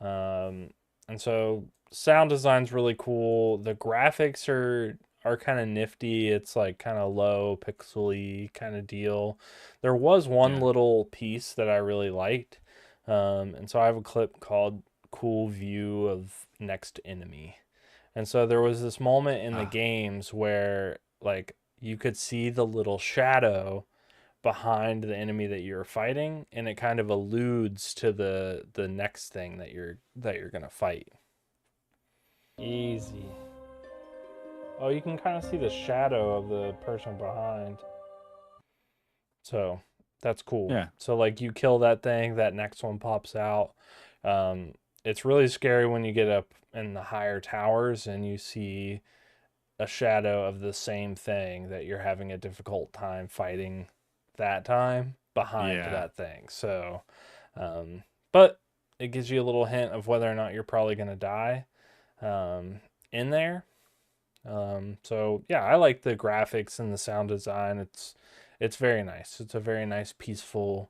And so sound design's really cool. The graphics are kind of nifty. It's like kind of low pixely kind of deal. There was one Yeah. little piece that I really liked. And so I have a clip called Cool View of Next Enemy. And so there was this moment in the Ah. games where like you could see the little shadow behind the enemy that you're fighting, and it kind of alludes to the next thing that you're gonna fight. Easy. Oh, you can kind of see the shadow of the person behind. So that's cool. Yeah. So like you kill that thing, that next one pops out. It's really scary when you get up in the higher towers and you see a shadow of the same thing that you're having a difficult time fighting that time behind Yeah. that thing. So, but it gives you a little hint of whether or not you're probably going to die in there. So yeah, I like the graphics and the sound design. It's very nice. It's a very nice, peaceful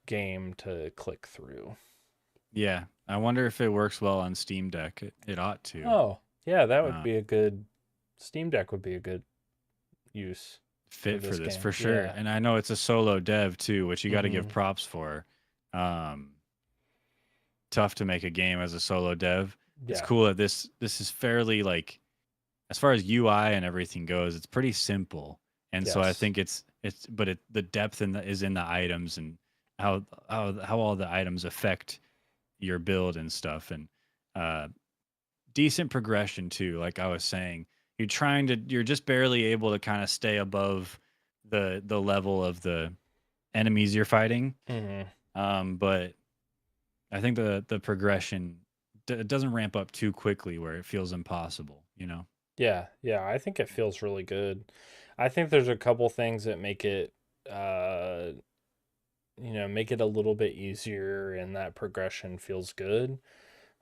game to click through. Yeah. I wonder if it works well on Steam Deck. It ought to. Oh, yeah, that would Uh, be a good Steam Deck would be a good use. Fit for this this game, for sure. yeah. And I know it's a solo dev too, which you got to give Mhm. props for. Tough to make a game as a solo dev. It's Yeah. cool that this is fairly like, as far as UI and everything goes, it's pretty simple. And so I Yes. think the depth is in the items, and how all the items affect your build and stuff, and decent progression too. Like I was saying, you're just barely able to kind of stay above the level of the enemies you're fighting. Mhm. But I think the progression it doesn't ramp up too quickly where it feels impossible, you know? Yeah, yeah, I think it feels really good. I think there's a couple things that make it make it a little bit easier and that progression feels good.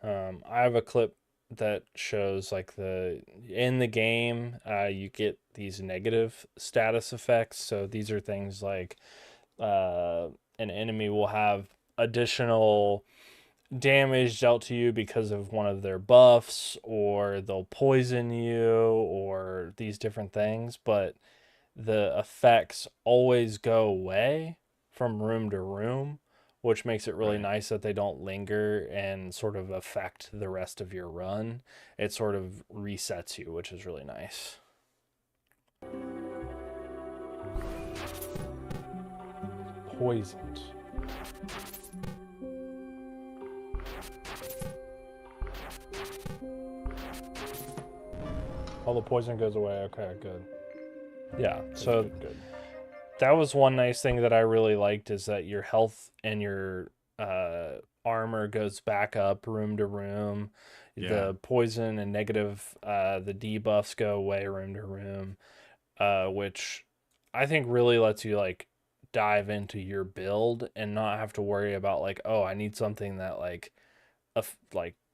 I have a clip that shows like in the game, you get these negative status effects. So these are things like an enemy will have additional damage dealt to you because of one of their buffs, or they'll poison you, or these different things, but the effects always go away from room to room, which makes it really Right. nice that they don't linger and sort of affect the rest of your run. It sort of resets you, which is really nice. Poisoned. All the poison goes away. Okay, good. Yeah, so Good. that was one nice thing that I really liked, is that your health and your armor goes back up room to room. Yeah. The poison and negative, the debuffs go away room to room, which I think really lets you like dive into your build and not have to worry about like, oh, I need something that like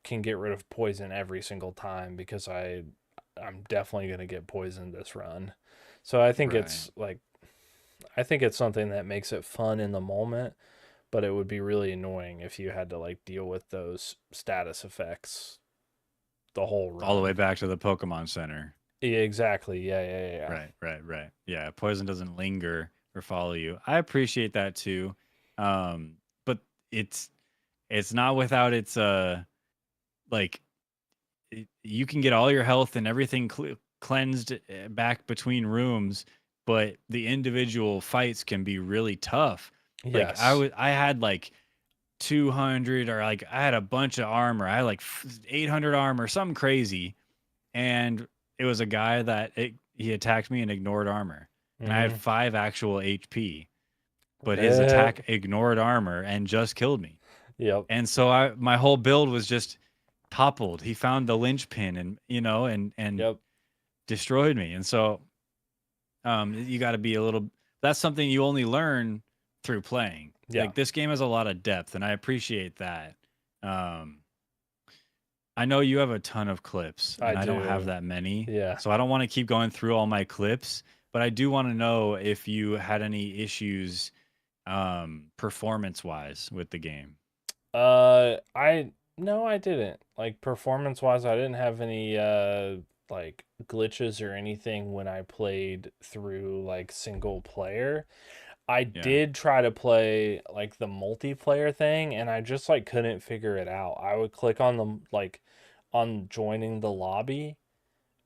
can get rid of poison every single time, because I'm definitely gonna get poisoned this run. So I think it's like, I think it's something that makes it fun in the moment, but it would be really annoying if you had to like deal with those status effects the whole run. All the way back to the Pokemon Center. Yeah, exactly. Yeah. Right. Yeah, poison doesn't linger or follow you. I appreciate that too. But it's not without its like you can get all your health and everything cleansed back between rooms, but the individual fights can be really tough. Like Yes. I had like 200, or like I had a bunch of armor. I had like 800 armor, something crazy, and it was a guy that he attacked me and ignored armor, and I had Mhm. 5 actual HP, but his Yep. attack ignored armor and just killed me. Yep. And so my whole build was just toppled. He found the linchpin and Yep. destroyed me. And so you got to be a little. That's something you only learn through playing. Yeah. Like this game has a lot of depth, and I appreciate that. I know you have a ton of clips, and I don't have do. that many. Yeah. So I don't want to keep going through all my clips, but I do want to know if you had any issues performance wise with the game. I didn't. Like performance wise, I didn't have any like glitches or anything when I played through like single player. I Yeah. did try to play like the multiplayer thing, and I just like couldn't figure it out. I would click on on joining the lobby,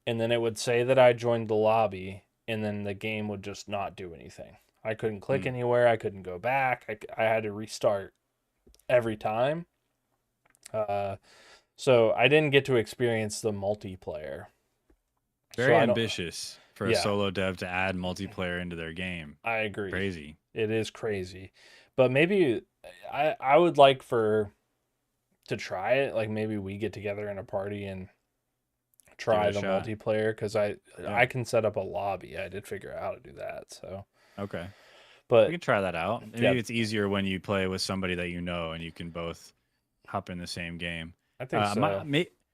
and then it would say that I joined the lobby, and then the game would just not do anything. I couldn't click anywhere. I couldn't go back. I had to restart every time. So I didn't get to experience the multiplayer. Very So I don't- ambitious for a Yeah. solo dev to add multiplayer into their game. I agree. Crazy. It is crazy. But maybe I would like to try it. Like maybe we get together in a party and try a the shot. multiplayer, because I Yeah. can set up a lobby. I did figure out how to do that. So, Okay. We but can try that out. Maybe Yeah. it's easier when you play with somebody that you know and you can both hop in the same game. I think so.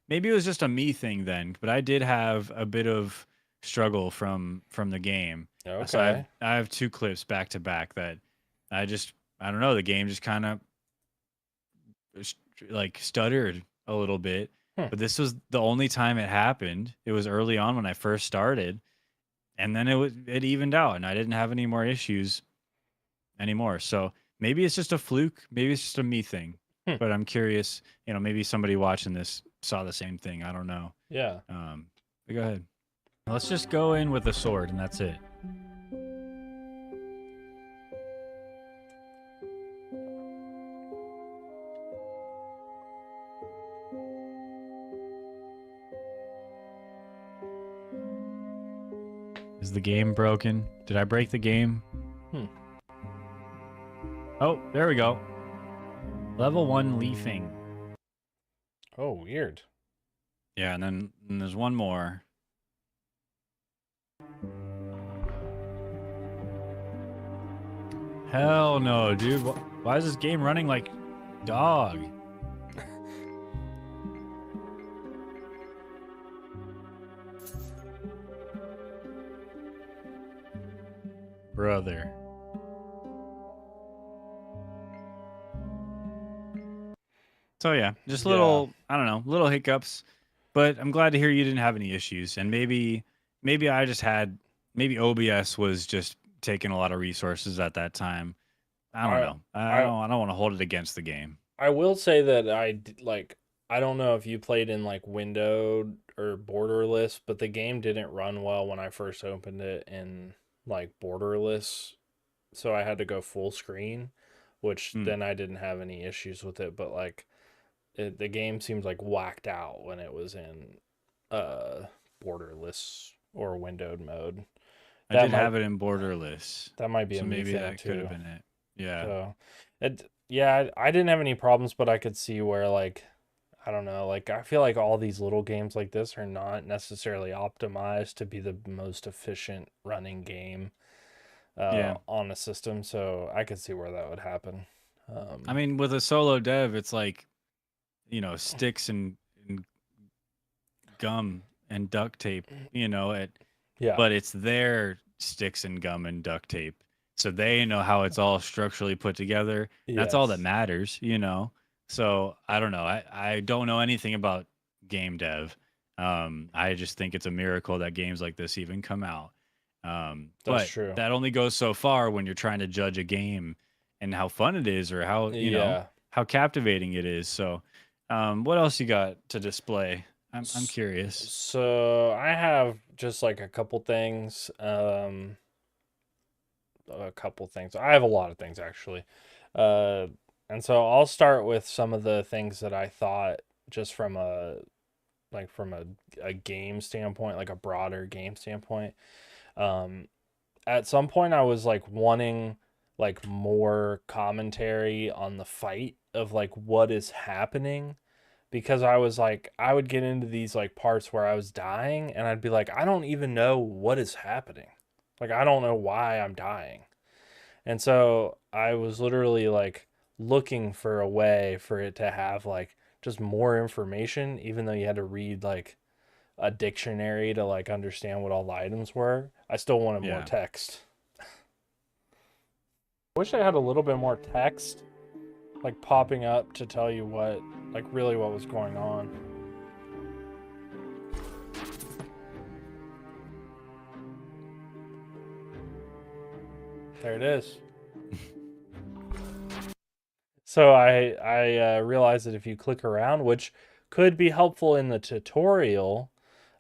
Maybe it was just a me thing then, but I did have a bit of struggle from the game. So Okay. I have 2 clips back to back that I don't know, the game just kind of like stuttered a little bit. But this was the only time it happened. It was early on when I first started, and then it evened out, and I didn't have any more issues anymore. So maybe it's just a fluke. Maybe it's just a me thing. But I'm curious. Maybe somebody watching this saw the same thing. I don't know. Yeah. But go ahead. Let's just go in with a sword, and that's it. Is the game broken? Did I break the game? Oh, there we go. Level 1 leafing. Oh, weird. Yeah, and then there's one more. Hell no, dude. Why is this game running like dog? Brother. So yeah, just Yeah. little, I don't know, little hiccups, but I'm glad to hear you didn't have any issues. And maybe I just had, maybe OBS was just taking a lot of resources at that time. I don't I know. I I don't want to hold it against the game. I will say that like I don't know if you played in like windowed or borderless, but the game didn't run well when I first opened it in like borderless, so I had to go full screen, which Hmm. then I didn't have any issues with it, but like the game seemed like whacked out when it was in uh borderless or windowed mode. I That did might have it in borderless, that might be a so me maybe thing that could have too. been it. Yeah. So, yeah, I didn't have any problems, but I could see where like I don't know, like I feel like all these little games like this are not necessarily optimized to be the most efficient running game Yeah. on a system, so I could see where that would happen. I mean, with a solo dev, it's like, sticks and gum and duct tape, Yeah. but it's their sticks and gum and duct tape. So they know how it's all structurally put together. That's all that Yes. matters. So I don't know. I don't know anything about game dev. I just think it's a miracle that games like this even come out. That's But true. that only goes so far when you're trying to judge a game and how fun it is or Yeah. how captivating it is. So what else you got to display? I'm S- curious. So I have just like a couple things. I have a lot of things actually. Uh, and so I'll start with some of the things that I thought just from a game standpoint, like a broader game standpoint. Um, at some point I was like wanting like more commentary on the fight of like what is happening because I was like I would get into these like parts where I was dying and I'd be like I don't even know what is happening. Like I don't know why I'm dying. And so I was literally like looking for a way for it to have like just more information, even though you had to read like a dictionary to like understand what all the items were. I still wanted more Yeah. text. Wish I had a little bit more text like popping up to tell you what like really what was going on. There it is. So I realized that if you click around, which could be helpful in the tutorial,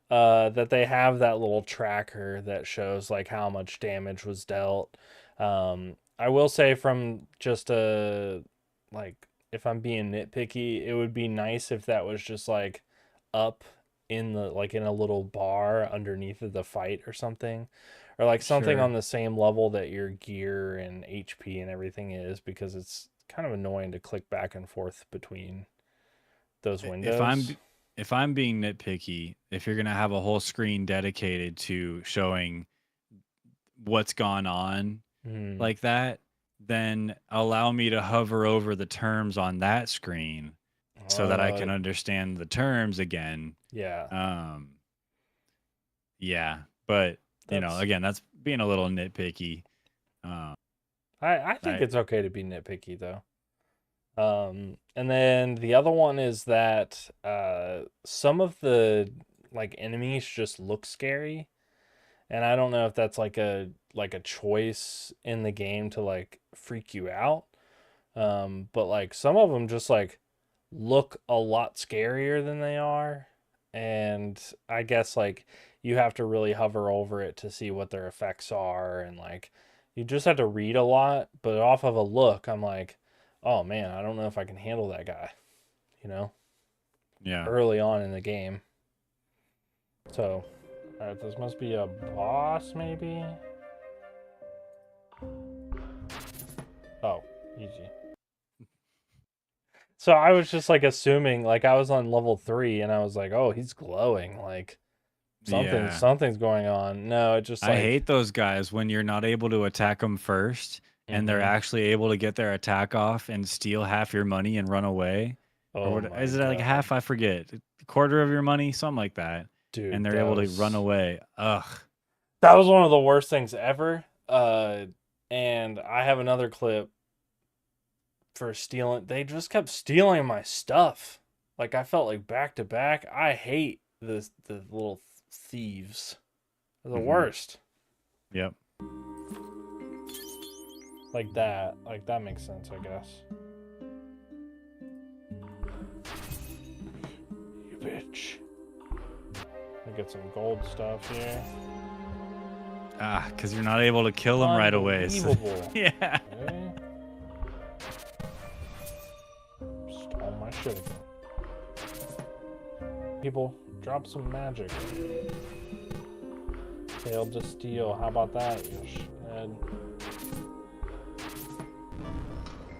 that they have that little tracker that shows like how much damage was dealt. I will say from just a like if I'm being nitpicky, it would be nice if that was just like up in the like in a little bar underneath of the fight or something. Or like something Sure. on the same level that your gear and HP and everything is because it's kind of annoying to click back and forth between those If I'm windows. if I'm being nitpicky, if you're gonna have a whole screen dedicated to showing what's gone on Hmm. like that, then allow me to hover over the terms on that screen so that I Uh, can understand the terms again. yeah, Um, yeah, but that's again, that's being a little nitpicky. Um, I think I it's okay to be nitpicky though. And then the other one is that some of the like enemies just look scary, and I don't know if that's like a choice in the game to like freak you out. But like some of them just like look a lot scarier than they are, and I guess like you have to really hover over it to see what their effects are, and like you just have to read a lot, but off of a look I'm like, oh man, I don't know if I can handle that guy, you know, yeah. early on in the game. So all right, this must be a boss maybe. Oh, easy. So I was just like assuming, like I was on level 3 and I was like, oh, he's glowing. Like Yeah. something's going on. No, it just I like, hate those guys when you're not able to attack them first and they're mhm. actually able to get their attack off and steal half your money and run away. Or Oh what my is it like God. half? I forget. A quarter of your money, something like that. And Dude, they're able to run away. Ugh. that was one of the worst things ever. And I have another clip for stealing. They just kept stealing my stuff. Like I felt like back to back. I hate the little thieves. They're the Mhm. worst. Yep. Like that. Like that makes sense, I guess. You bitch. I get some gold stuff here. Ah, because you're not able to kill them right away. So, Unbelievable. yeah. Okay. Stole my shit again. People, drop some magic. Failed to steal. How about that, you shithead?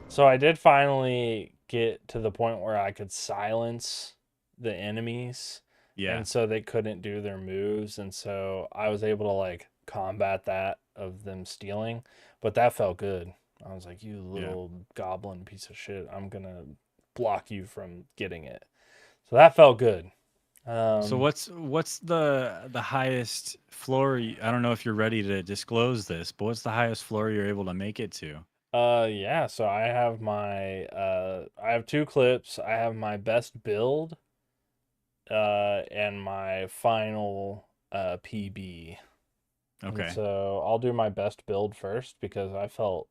So I did finally get to the point where I could silence the enemies. Yeah. And so they couldn't do their moves. And so I was able to like combat that of them stealing. But that felt good. I was like, you little goblin piece of shit. I'm going to block you from getting it. So that felt good. So what's the highest floor? I don't know if you're ready to disclose this, but what's the highest floor you're able to make it to? Yeah, so I have my I have 2 clips. I have my best build and my final PB. And Okay. so I'll do my best build first because I felt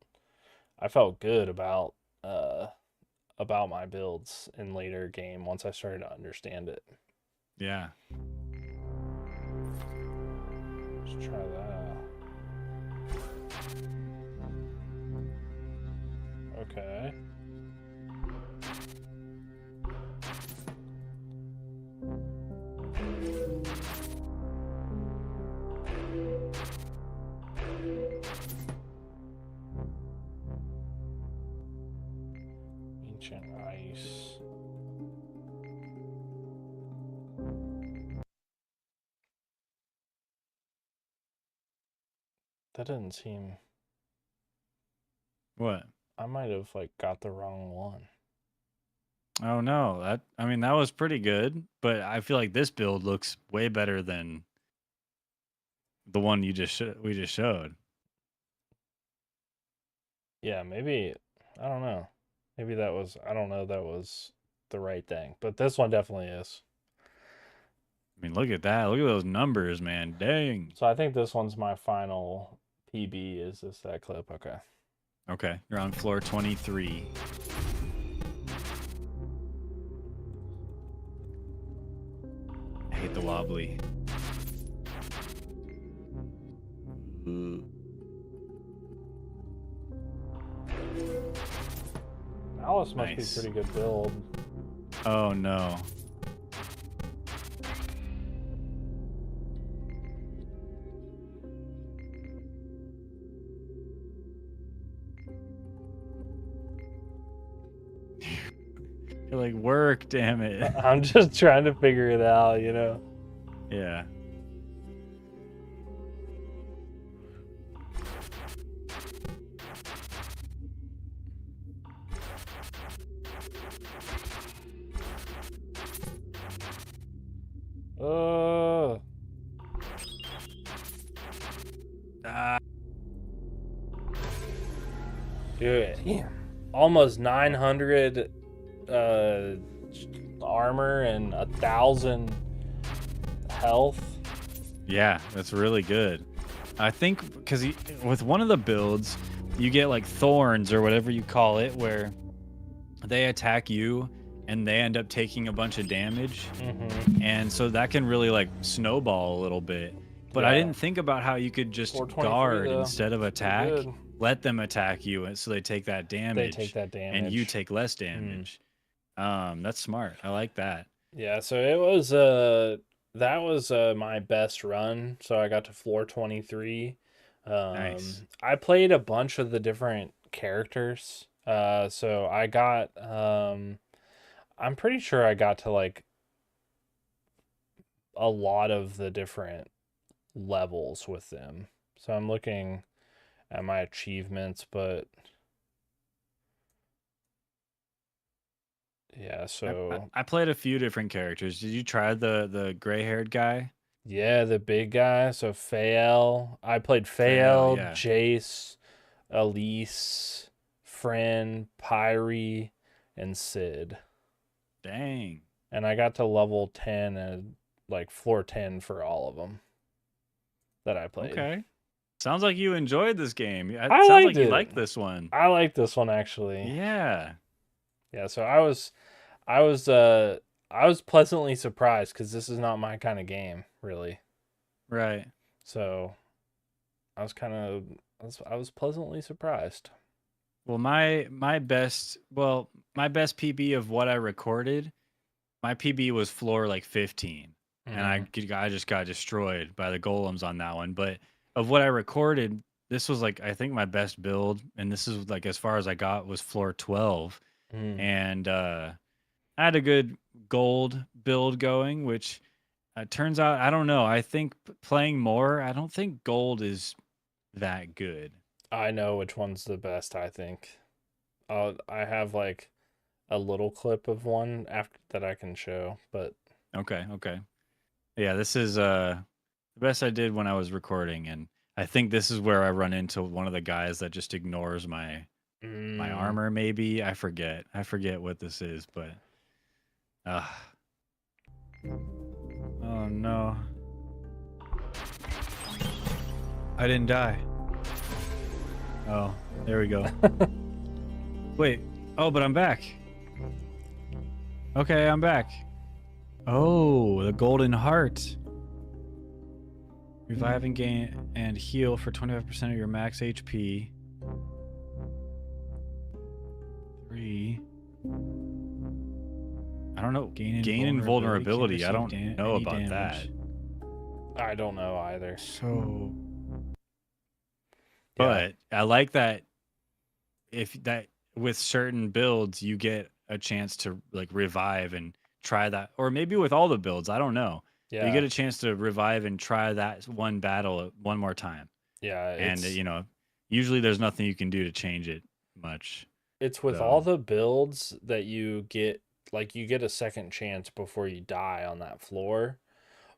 good about my builds in later game once I started to understand it. Yeah. Let's try that. Okay. Ancient ice. That didn't seem. What? I might have like got the wrong one. Oh no. That was pretty good, but I feel like this build looks way better than the one we just showed. Yeah, maybe I don't know. Maybe that was I don't know that was the right thing, but this one definitely is. I mean, look at that. Look at those numbers, man. Dang. So I think this one's my final PB. Is this that clip? Okay. Okay, you're on floor 23. I hate the wobbly. Alice must Nice. be pretty good build. Oh no. You're like, work, damn it. I'm just trying to figure it out, you know. Yeah. Uh, Ah, dude, almost 900 armor and 1,000 health. yeah, that's really good. I think because with one of the builds, you get like thorns or whatever you call it, where they attack you and they end up taking a bunch of damage. Mm-hmm. And so that can really like snowball a little bit. But I Yeah. didn't think about how you could just 423 guard though. instead of It's pretty attack, good. let them attack you, and so they take that They damage, take that damage. and you take less damage. That's smart. I like that. Yeah, so it was that was my best run. So I got to floor 23. Nice. I played a bunch of the different characters. So I got I'm pretty sure I got to like a lot of the different levels with them. So I'm looking at my achievements, but yeah, I, so I played a few different characters. Did you try the gray-haired guy? yeah, the big guy. So Fael. I played Fail, Fael, yeah. Jace, Elise, Friend, Pyrie, and Sid. Dang. And I got to level 10 and like floor 10 for all of them that I played. Okay. Sounds like you enjoyed this game. It I sounds liked like you it. liked this one. I like this one actually. Yeah. Yeah, so I was pleasantly surprised because this is not my kind of game, really. Right. So I was kind of I was pleasantly surprised. Well, my best PB of what I recorded, my PB was floor like 15, and Mhm. I just got destroyed by the golems on that one. But of what I recorded, this was like I think my best build, and this is like as far as I got was floor 12, Mm. and I had a good gold build going, which turns out I don't know. I think playing more, I don't think gold is that good. I know which one's the best, I think. I have like a little clip of one after that I can show, but Okay, okay. Yeah, this is the best I did when I was recording, and I think this is where I run into one of the guys that just ignores my mm, armor. Maybe I forget. I forget what this is, but uh oh no, I didn't die. Oh, there we go. Wait. Oh, but I'm back. Okay, I'm back. Oh, the golden heart. Revive and gain and heal for 25% of your max HP. 3. I don't know. Gain invulnerability. I don't know about that. I don't know either. So, Yeah. but I like that if that with certain builds you get a chance to like revive and try that, or maybe with all the builds, I don't know. You Yeah. get a chance to revive and try that one battle one more time. Yeah, And usually there's nothing you can do to change it much. it's with all So, the builds that you get, like you get a second chance before you die on that floor.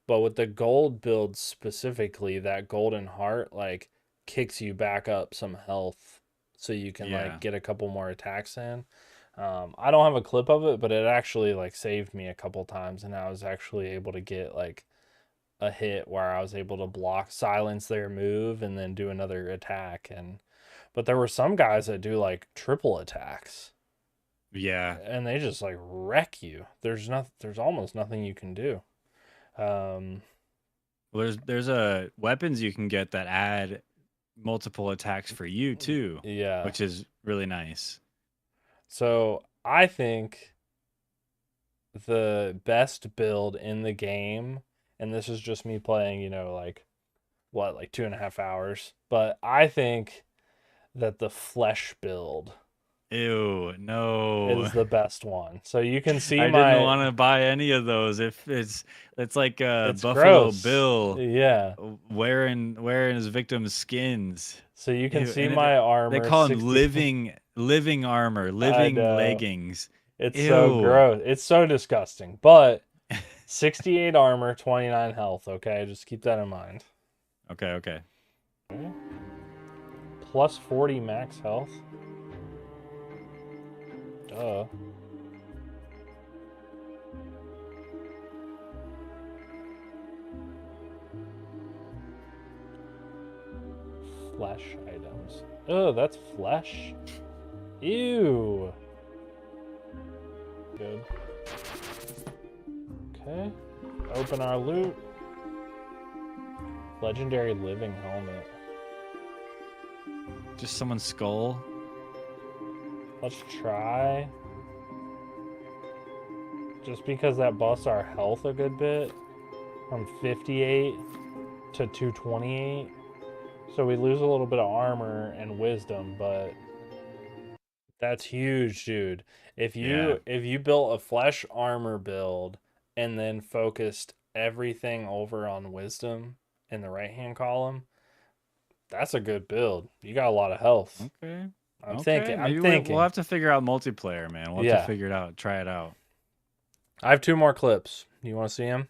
But with the gold build specifically, that golden heart like kicks you back up some health so you can like yeah. get a couple more attacks in. I don't have a clip of it, but it actually like saved me a couple times, and I was actually able to get like a hit where I was able to block, silence their move, and then do another attack. And but there were some guys that do like triple attacks, Yeah. and they just like wreck you. There's almost nothing you can do. Um, Well, there's a weapons you can get that add multiple attacks for you too, yeah. which is really nice. So I think the best build in the game, and this is just me playing, like what, like 2.5 hours, but I think that the flesh build Ew, no. is the best one. So you can see I didn't my, want to buy any of those. If it's like it's Buffalo gross. Bill Yeah. wearing his victims' skins. So you can Ew, see and my they armor call them 60. living armor, I living know. leggings. It's so Ew. gross. It's so disgusting. But 68 armor, 29 health, okay? Just keep that in mind. Okay, okay. Plus 40 max health. Duh. Flesh items. Oh, that's flesh. Ew. Good. Okay. Open our loot. Legendary living helmet. Just someone's skull. Let's try. Just because that buffs our health a good bit. From 58 to 228. So we lose a little bit of armor and wisdom, but That's huge, dude. Yeah. If you built a flesh armor build and then focused everything over on wisdom in the right hand column, that's a good build. You got a lot of health. Okay. I'm Okay. thinking. I'm Maybe we'll thinking. have to figure out multiplayer, man. We'll have to Yeah. figure it out. Try it out. I have two more clips. You want to see them?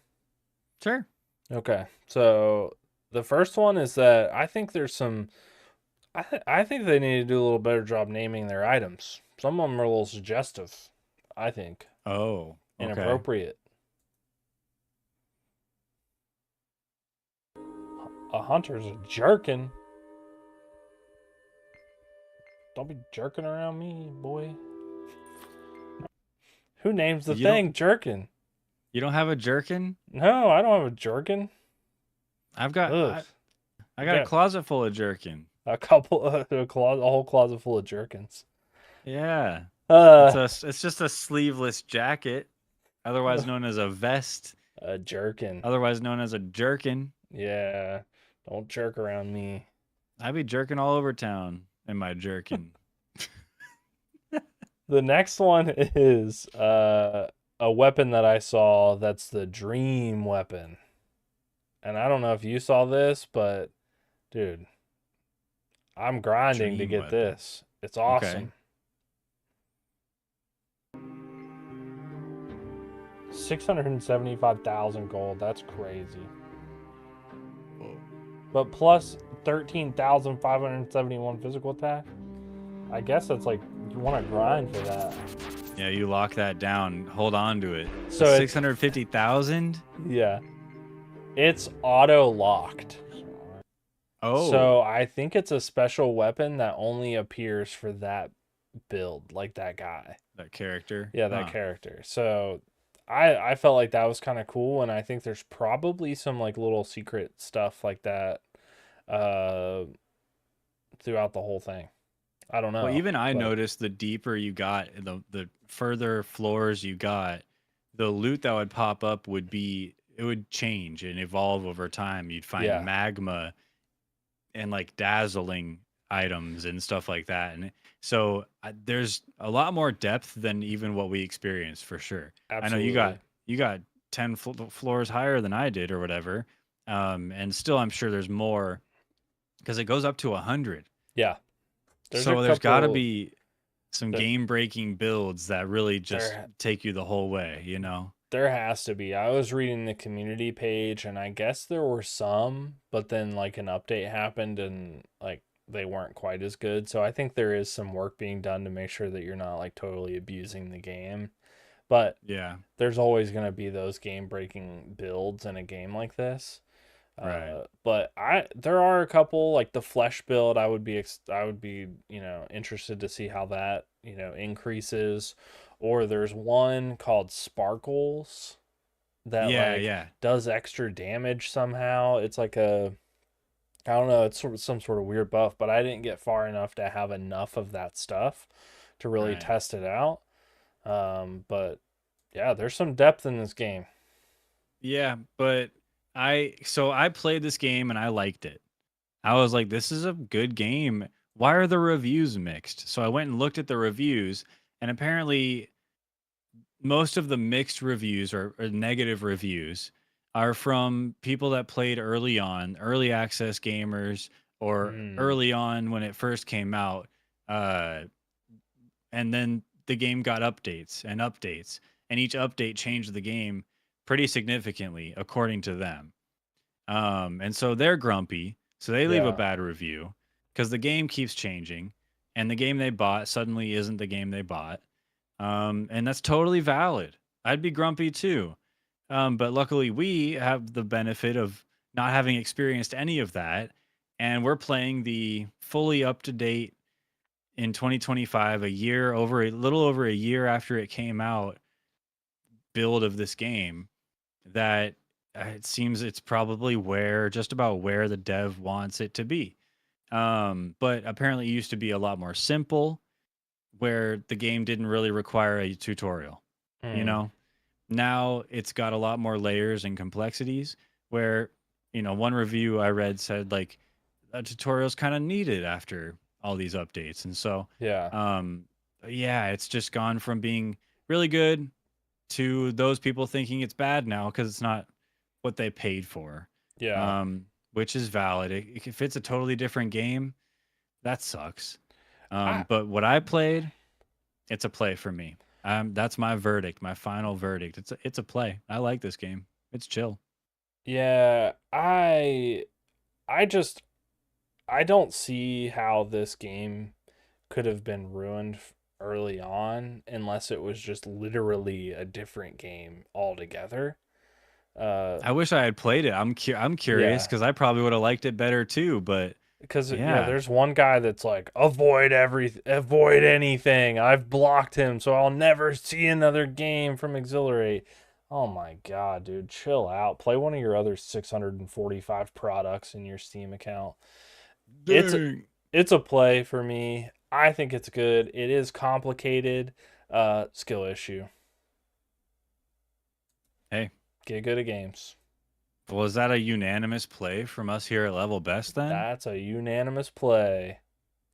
Sure. Okay. So the first one is that I think there's some. I think they need to do a little better job naming their items. Some of them are a little suggestive. I think Oh. Okay. inappropriate. A hunter's a jerkin. Don't be jerking around me, boy. Who names the You thing jerkin? You don't have a jerkin? No, I don't have a jerkin. I've got Ugh. I got a closet full of jerkin. A couple, a whole closet full of jerkins. Yeah. Uh, It's just a sleeveless jacket, otherwise known as a vest, a jerkin. otherwise known as a jerkin. Yeah, don't jerk around me. I'd be jerking all over town in my jerkin. The next one is a weapon that I saw that's the dream weapon. And I don't know if you saw this, but dude, I'm grinding to Dream get weapon. this. It's awesome. 675,000 gold. That's crazy. But plus 13,571 physical attack. I guess that's like you want to grind for that. Yeah, you lock that down, hold on to it. So So it's- 650,000? Yeah. It's auto locked. Oh. So I think it's a special weapon that only appears for that build, like that guy. that character. Yeah, that Huh. character. So I felt like that was kind of cool, and I think there's probably some like little secret stuff like that throughout the whole thing. I don't know. Well, even I but- noticed the deeper you got, the further floors you got, the loot that would pop up would change and evolve over time. You'd find Yeah. magma and like dazzling items and stuff like that. And so there's a lot more depth than even what we experienced for sure. Absolutely. I know you got 10 floors higher than I did or whatever. And still I'm sure there's more because it goes up to 100. Yeah. There's got to couple- be some there- game-breaking builds that really just There- take you the whole way, you know? There has to be. I was reading the community page and I guess there were some, but then like an update happened and like they weren't quite as good. So I think there is some work being done to make sure that you're not like totally abusing the game. But Yeah. there's always going to be those game-breaking builds in a game like this. Right. But there are a couple like the flesh build. I would be interested to see how that increases. Or there's one called Sparkles that Yeah. does extra damage somehow. It's like I don't know, it's some sort of weird buff, but I didn't get far enough to have enough of that stuff to really Right. test it out. But yeah, there's some depth in this game. Yeah, but I played this game and I liked it. I was like, this is a good game. Why are the reviews mixed? So I went and looked at the reviews, and apparently most of the mixed reviews or negative reviews are from people that played early on, early access gamers, or early on when it first came out. And then the game got updates, and each update changed the game pretty significantly according to them. And so they're grumpy, so they leave Yeah. a bad review because the game keeps changing, and the game they bought suddenly isn't the game they bought. And that's totally valid. I'd be grumpy too. But luckily we have the benefit of not having experienced any of that, and we're playing the fully up to date in 2025, a little over a year after it came out, build of this game that it seems it's probably just about where the dev wants it to be. But apparently it used to be a lot more simple, where the game didn't really require a tutorial. You know, now it's got a lot more layers and complexities where, one review I read said like a tutorial is kind of needed after all these updates. And so, Yeah. yeah, it's just gone from being really good to those people thinking it's bad now because it's not what they paid for. Yeah. Um, which is valid. If it's a totally different game, that sucks. I But what I played, it's a play for me. That's my verdict, my final verdict. It's a play. I like this game. It's chill. yeah, I just I don't see how this game could have been ruined early on unless it was just literally a different game altogether. Uh, I wish I had played it. I'm curious yeah, because I probably would have liked it better too. But because yeah, yeah, there's one guy that's like avoid anything. I've blocked him, so I'll never see another game from Exhilarate. Oh my god, dude, chill out. Play one of your other 645 products in your Steam account. It's dang. it's a play for me. I think it's good. It is complicated. Skill issue. Hey, Get good at games. was that a unanimous play from us here at Level Best then? That's a unanimous play.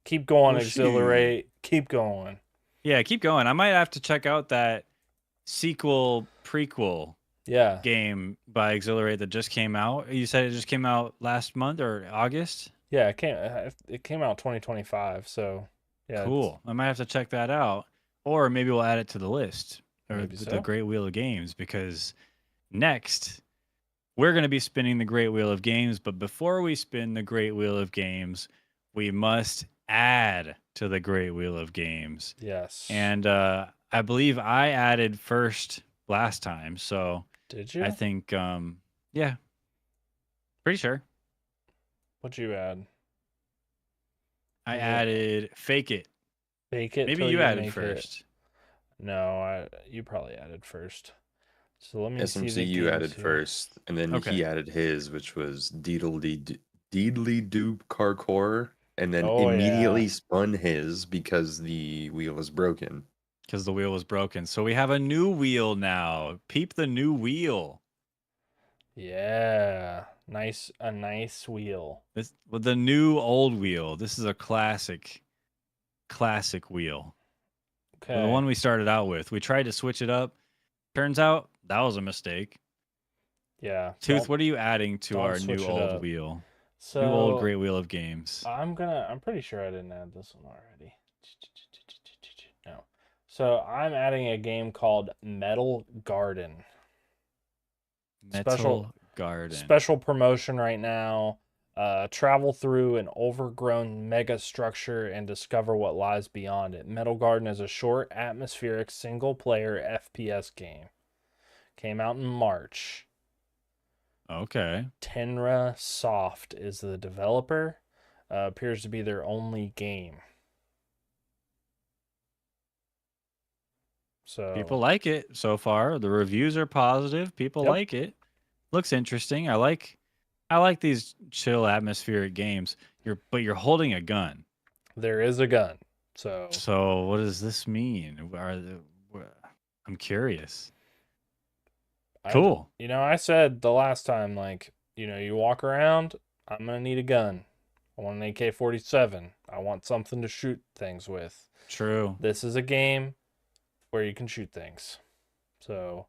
Keep going, Well, shoot. Exhilarate. Keep going. Yeah, keep going. I might have to check out that sequel prequel Yeah. game by Exhilarate that just came out. You said it just came out last month or August? Yeah, it came out 2025, so yeah, it's Cool. I might have to check that out. Or maybe we'll add it to the list or maybe the so. Great Wheel of Games because next we're going to be spinning the Great Wheel of Games. But before we spin the Great Wheel of Games, we must add to the Great Wheel of Games. Yes. And I believe I added first last time. So Did I you? think, yeah, pretty sure. What'd you add? I Was it added Fake It. fake it Maybe till you you added make it? first. No, you probably added first. So let me see the SMCU games added here. first, and then Okay. he added his, which was Deedly Doop Carcore, and then Oh immediately yeah. spun his because the wheel was broken. Because the wheel was broken. So we have a new wheel now. Peep the new wheel. Yeah. A nice wheel. This with the new old wheel. This is a classic wheel. The Okay. one we started out with. We tried to switch it up. Turns out that was a mistake. Yeah. Tooth, what are you adding to don't our switch new it old up. wheel? New old So great wheel of games. I'm pretty sure I didn't add this one already. No. So I'm adding a game called Metal Garden. Metal Garden. Special promotion right now. Travel through an overgrown mega structure and discover what lies beyond it. Metal Garden is a short, atmospheric, single player FPS game. Came out in March. Okay. Tenra Soft is the developer. Appears to be their only game. So People like it so far. The reviews are positive. People yep, like it. Looks interesting. I like these chill atmospheric games. You're holding a gun. there is a gun. So So what does this mean? I'm curious. Cool. I said the last time, like, you walk around, I'm gonna need a gun. I want an AK-47. I want something to shoot things with. True. This is a game where you can shoot things. So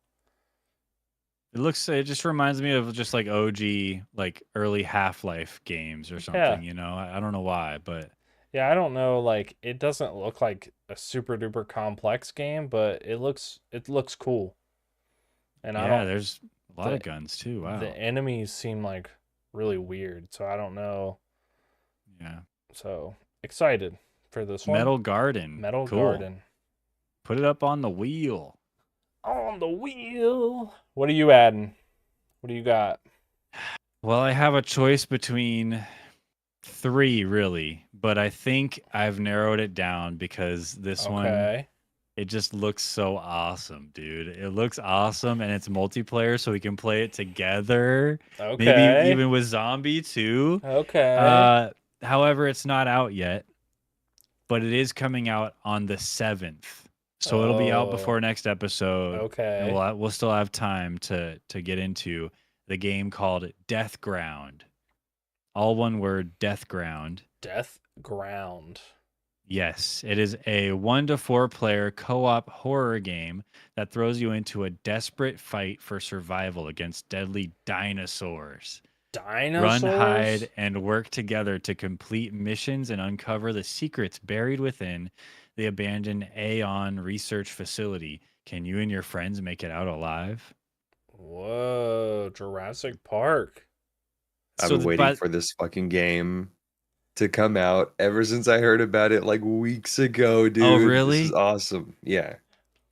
It just reminds me of just like OG, like early Half-Life games or yeah, something, I don't know why, but yeah, I don't know. Like, it doesn't look like a super duper complex game, but it looks cool. And I yeah, don't there's a lot the of guns too. the Wow. enemies seem like really weird, so I don't know. Yeah. So excited for this one. Metal Garden. Metal Cool. Garden. Put it up on the wheel. On the wheel. What are you adding? What do you got? Well, I have a choice between 3 really, but I think I've narrowed it down because this one Okay. it just looks so awesome, dude. It looks awesome and it's multiplayer so we can play it together. Maybe Okay. even with Zombie too. Okay. However, it's not out yet, but it is coming out on the 7th. So it'll be out before Oh. next episode, and Okay. we'll still have time to get into the game called Death Ground. All one word, Death Ground. Death Ground. Yes, it is a 1 to 4 player co-op horror game that throws you into a desperate fight for survival against deadly dinosaurs. Run, Dinosaurs? hide, and work together to complete missions and uncover the secrets buried within the abandoned Aeon research facility. Can you and your friends make it out alive? Whoa, Jurassic Park. I've So, been waiting but for this fucking game to come out ever since I heard about it like weeks ago, oh, dude. This is really? awesome. Yeah. I'm a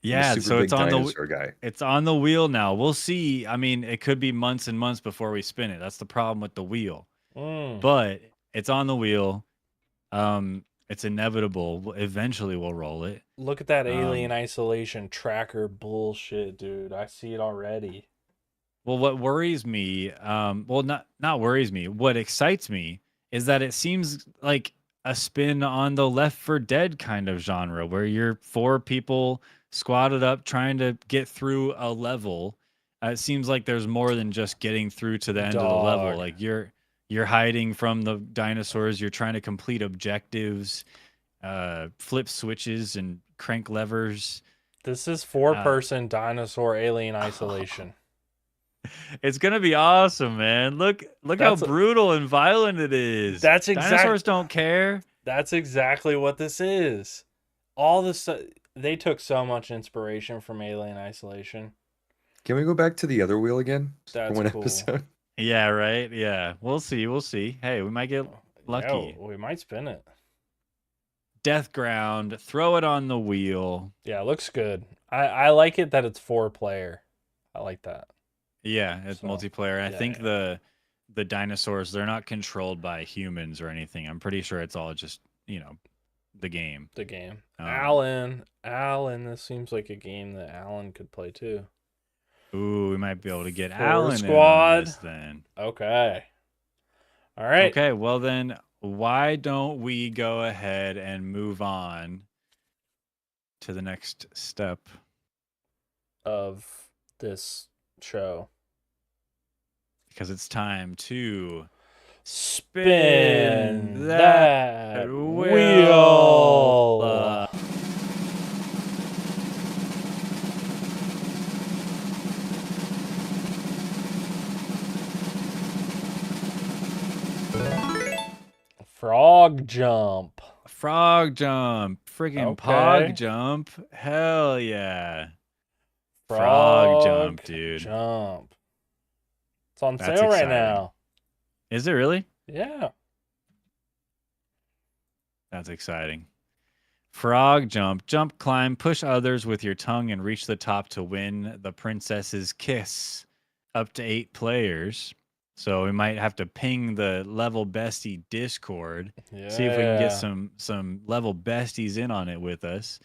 Yeah. super So big dinosaur guy. it's on the wheel now. We'll see. I mean, it could be months and months before we spin it. That's the problem with the wheel. Mm. But it's on the wheel. It's inevitable. Eventually, we'll roll it. Look at that Um, Alien Isolation tracker bullshit, dude. I see it already. Well, what worries me, well, not worries me. What excites me is that it seems like a spin on the Left 4 Dead kind of genre, where you're 4 people squatted up trying to get through a level. It seems like there's more than just getting through to the end of the level. Dog. Like you're hiding from the dinosaurs. You're trying to complete objectives, flip switches, and crank levers. This is Uh, 4-person dinosaur Alien Isolation. It's gonna be awesome, man. Look how That's brutal and violent it is. that's Dinosaurs exact don't care. that's exactly what this is. All this they took so much inspiration from Alien Isolation. Can we go back to the other wheel again for That's one cool. episode? Yeah, right. Yeah, we'll see. We'll see. Hey, we might get Yeah, lucky. we might spin it. Death ground. Throw it on the wheel. Yeah, it looks good. I like it that it's 4-player. I like that. Yeah, it's So, multiplayer. I yeah, think yeah. the dinosaurs, they're not controlled by humans or anything. I'm pretty sure it's all just the game. The game. Um, Alan, this seems like a game that Alan could play too. Ooh, we might be able to get For Alan in on squad. this then. Okay. All right. Okay, well then, why don't we go ahead and move on to the next step? Of this show. Because it's time to Spin that that wheel. wheel. Frog jump. Frog jump, friggin' Okay. pog jump. Hell yeah. Frog jump, dude. Jump. It's on That's sale right exciting. now. Is it really? Yeah. That's exciting. Frog jump, jump, climb, push others with your tongue and reach the top to win the princess's kiss. Up to 8 players. So we might have to ping the level bestie Discord. Yeah. See if we can get some level besties in on it with us.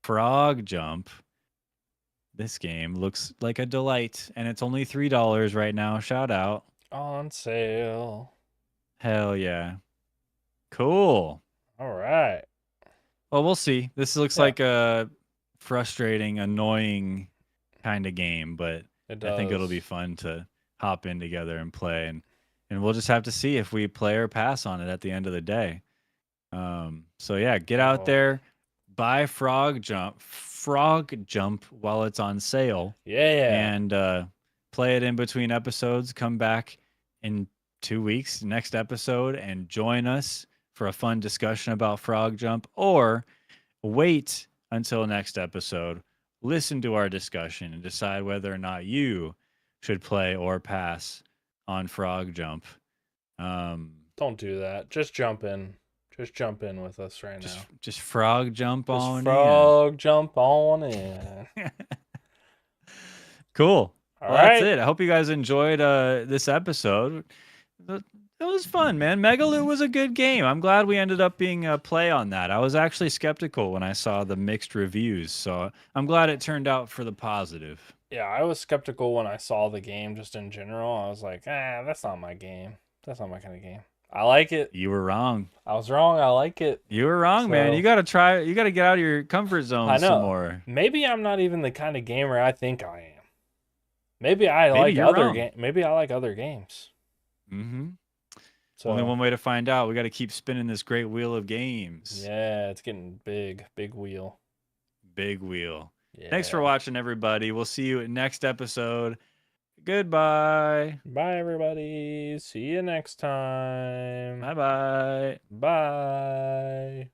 Frog jump. This game looks like a delight, and it's only $3 right now. Shout out. On sale. Hell yeah. Cool. All right. Well, we'll see. This looks Yeah. like a frustrating, annoying kind of game, but It I think it'll does. be fun to hop in together and play, and we'll just have to see if we play or pass on it at the end of the day. So yeah, get out Oh. there, buy Frog Jump while it's on sale, Yeah. and play it in between episodes. Come back in 2 weeks, next episode, and join us for a fun discussion about Frog Jump, or wait until next episode, listen to our discussion, and decide whether or not you should play or pass on Frog Jump. Don't do that. Just jump in. Just jump in with us right now. Just Frog Jump Just on frog jump on in. in. Cool. All Well, that's right. it. I hope you guys enjoyed this episode. It was fun, man. Megaloot was a good game. I'm glad we ended up being a play on that. I was actually skeptical when I saw the mixed reviews, so I'm glad it turned out for the positive. Yeah, I was skeptical when I saw the game just in general. I was like, that's not my game. That's not my kind of game. I like it. You were wrong. I was wrong. I like it. You were wrong, man. So- You gotta try. You gotta get out of your comfort zone I know. some more. Maybe I'm not even the kind of gamer I think I am. Maybe I Maybe like you're other wrong. Maybe I like other games. Mm-hmm. So Only one way to find out. We got to keep spinning this great wheel of games. yeah, it's getting big wheel. Big wheel. Yeah. Thanks for watching, everybody. We'll see you next episode. Goodbye. Bye, everybody. See you next time. Bye-bye. Bye.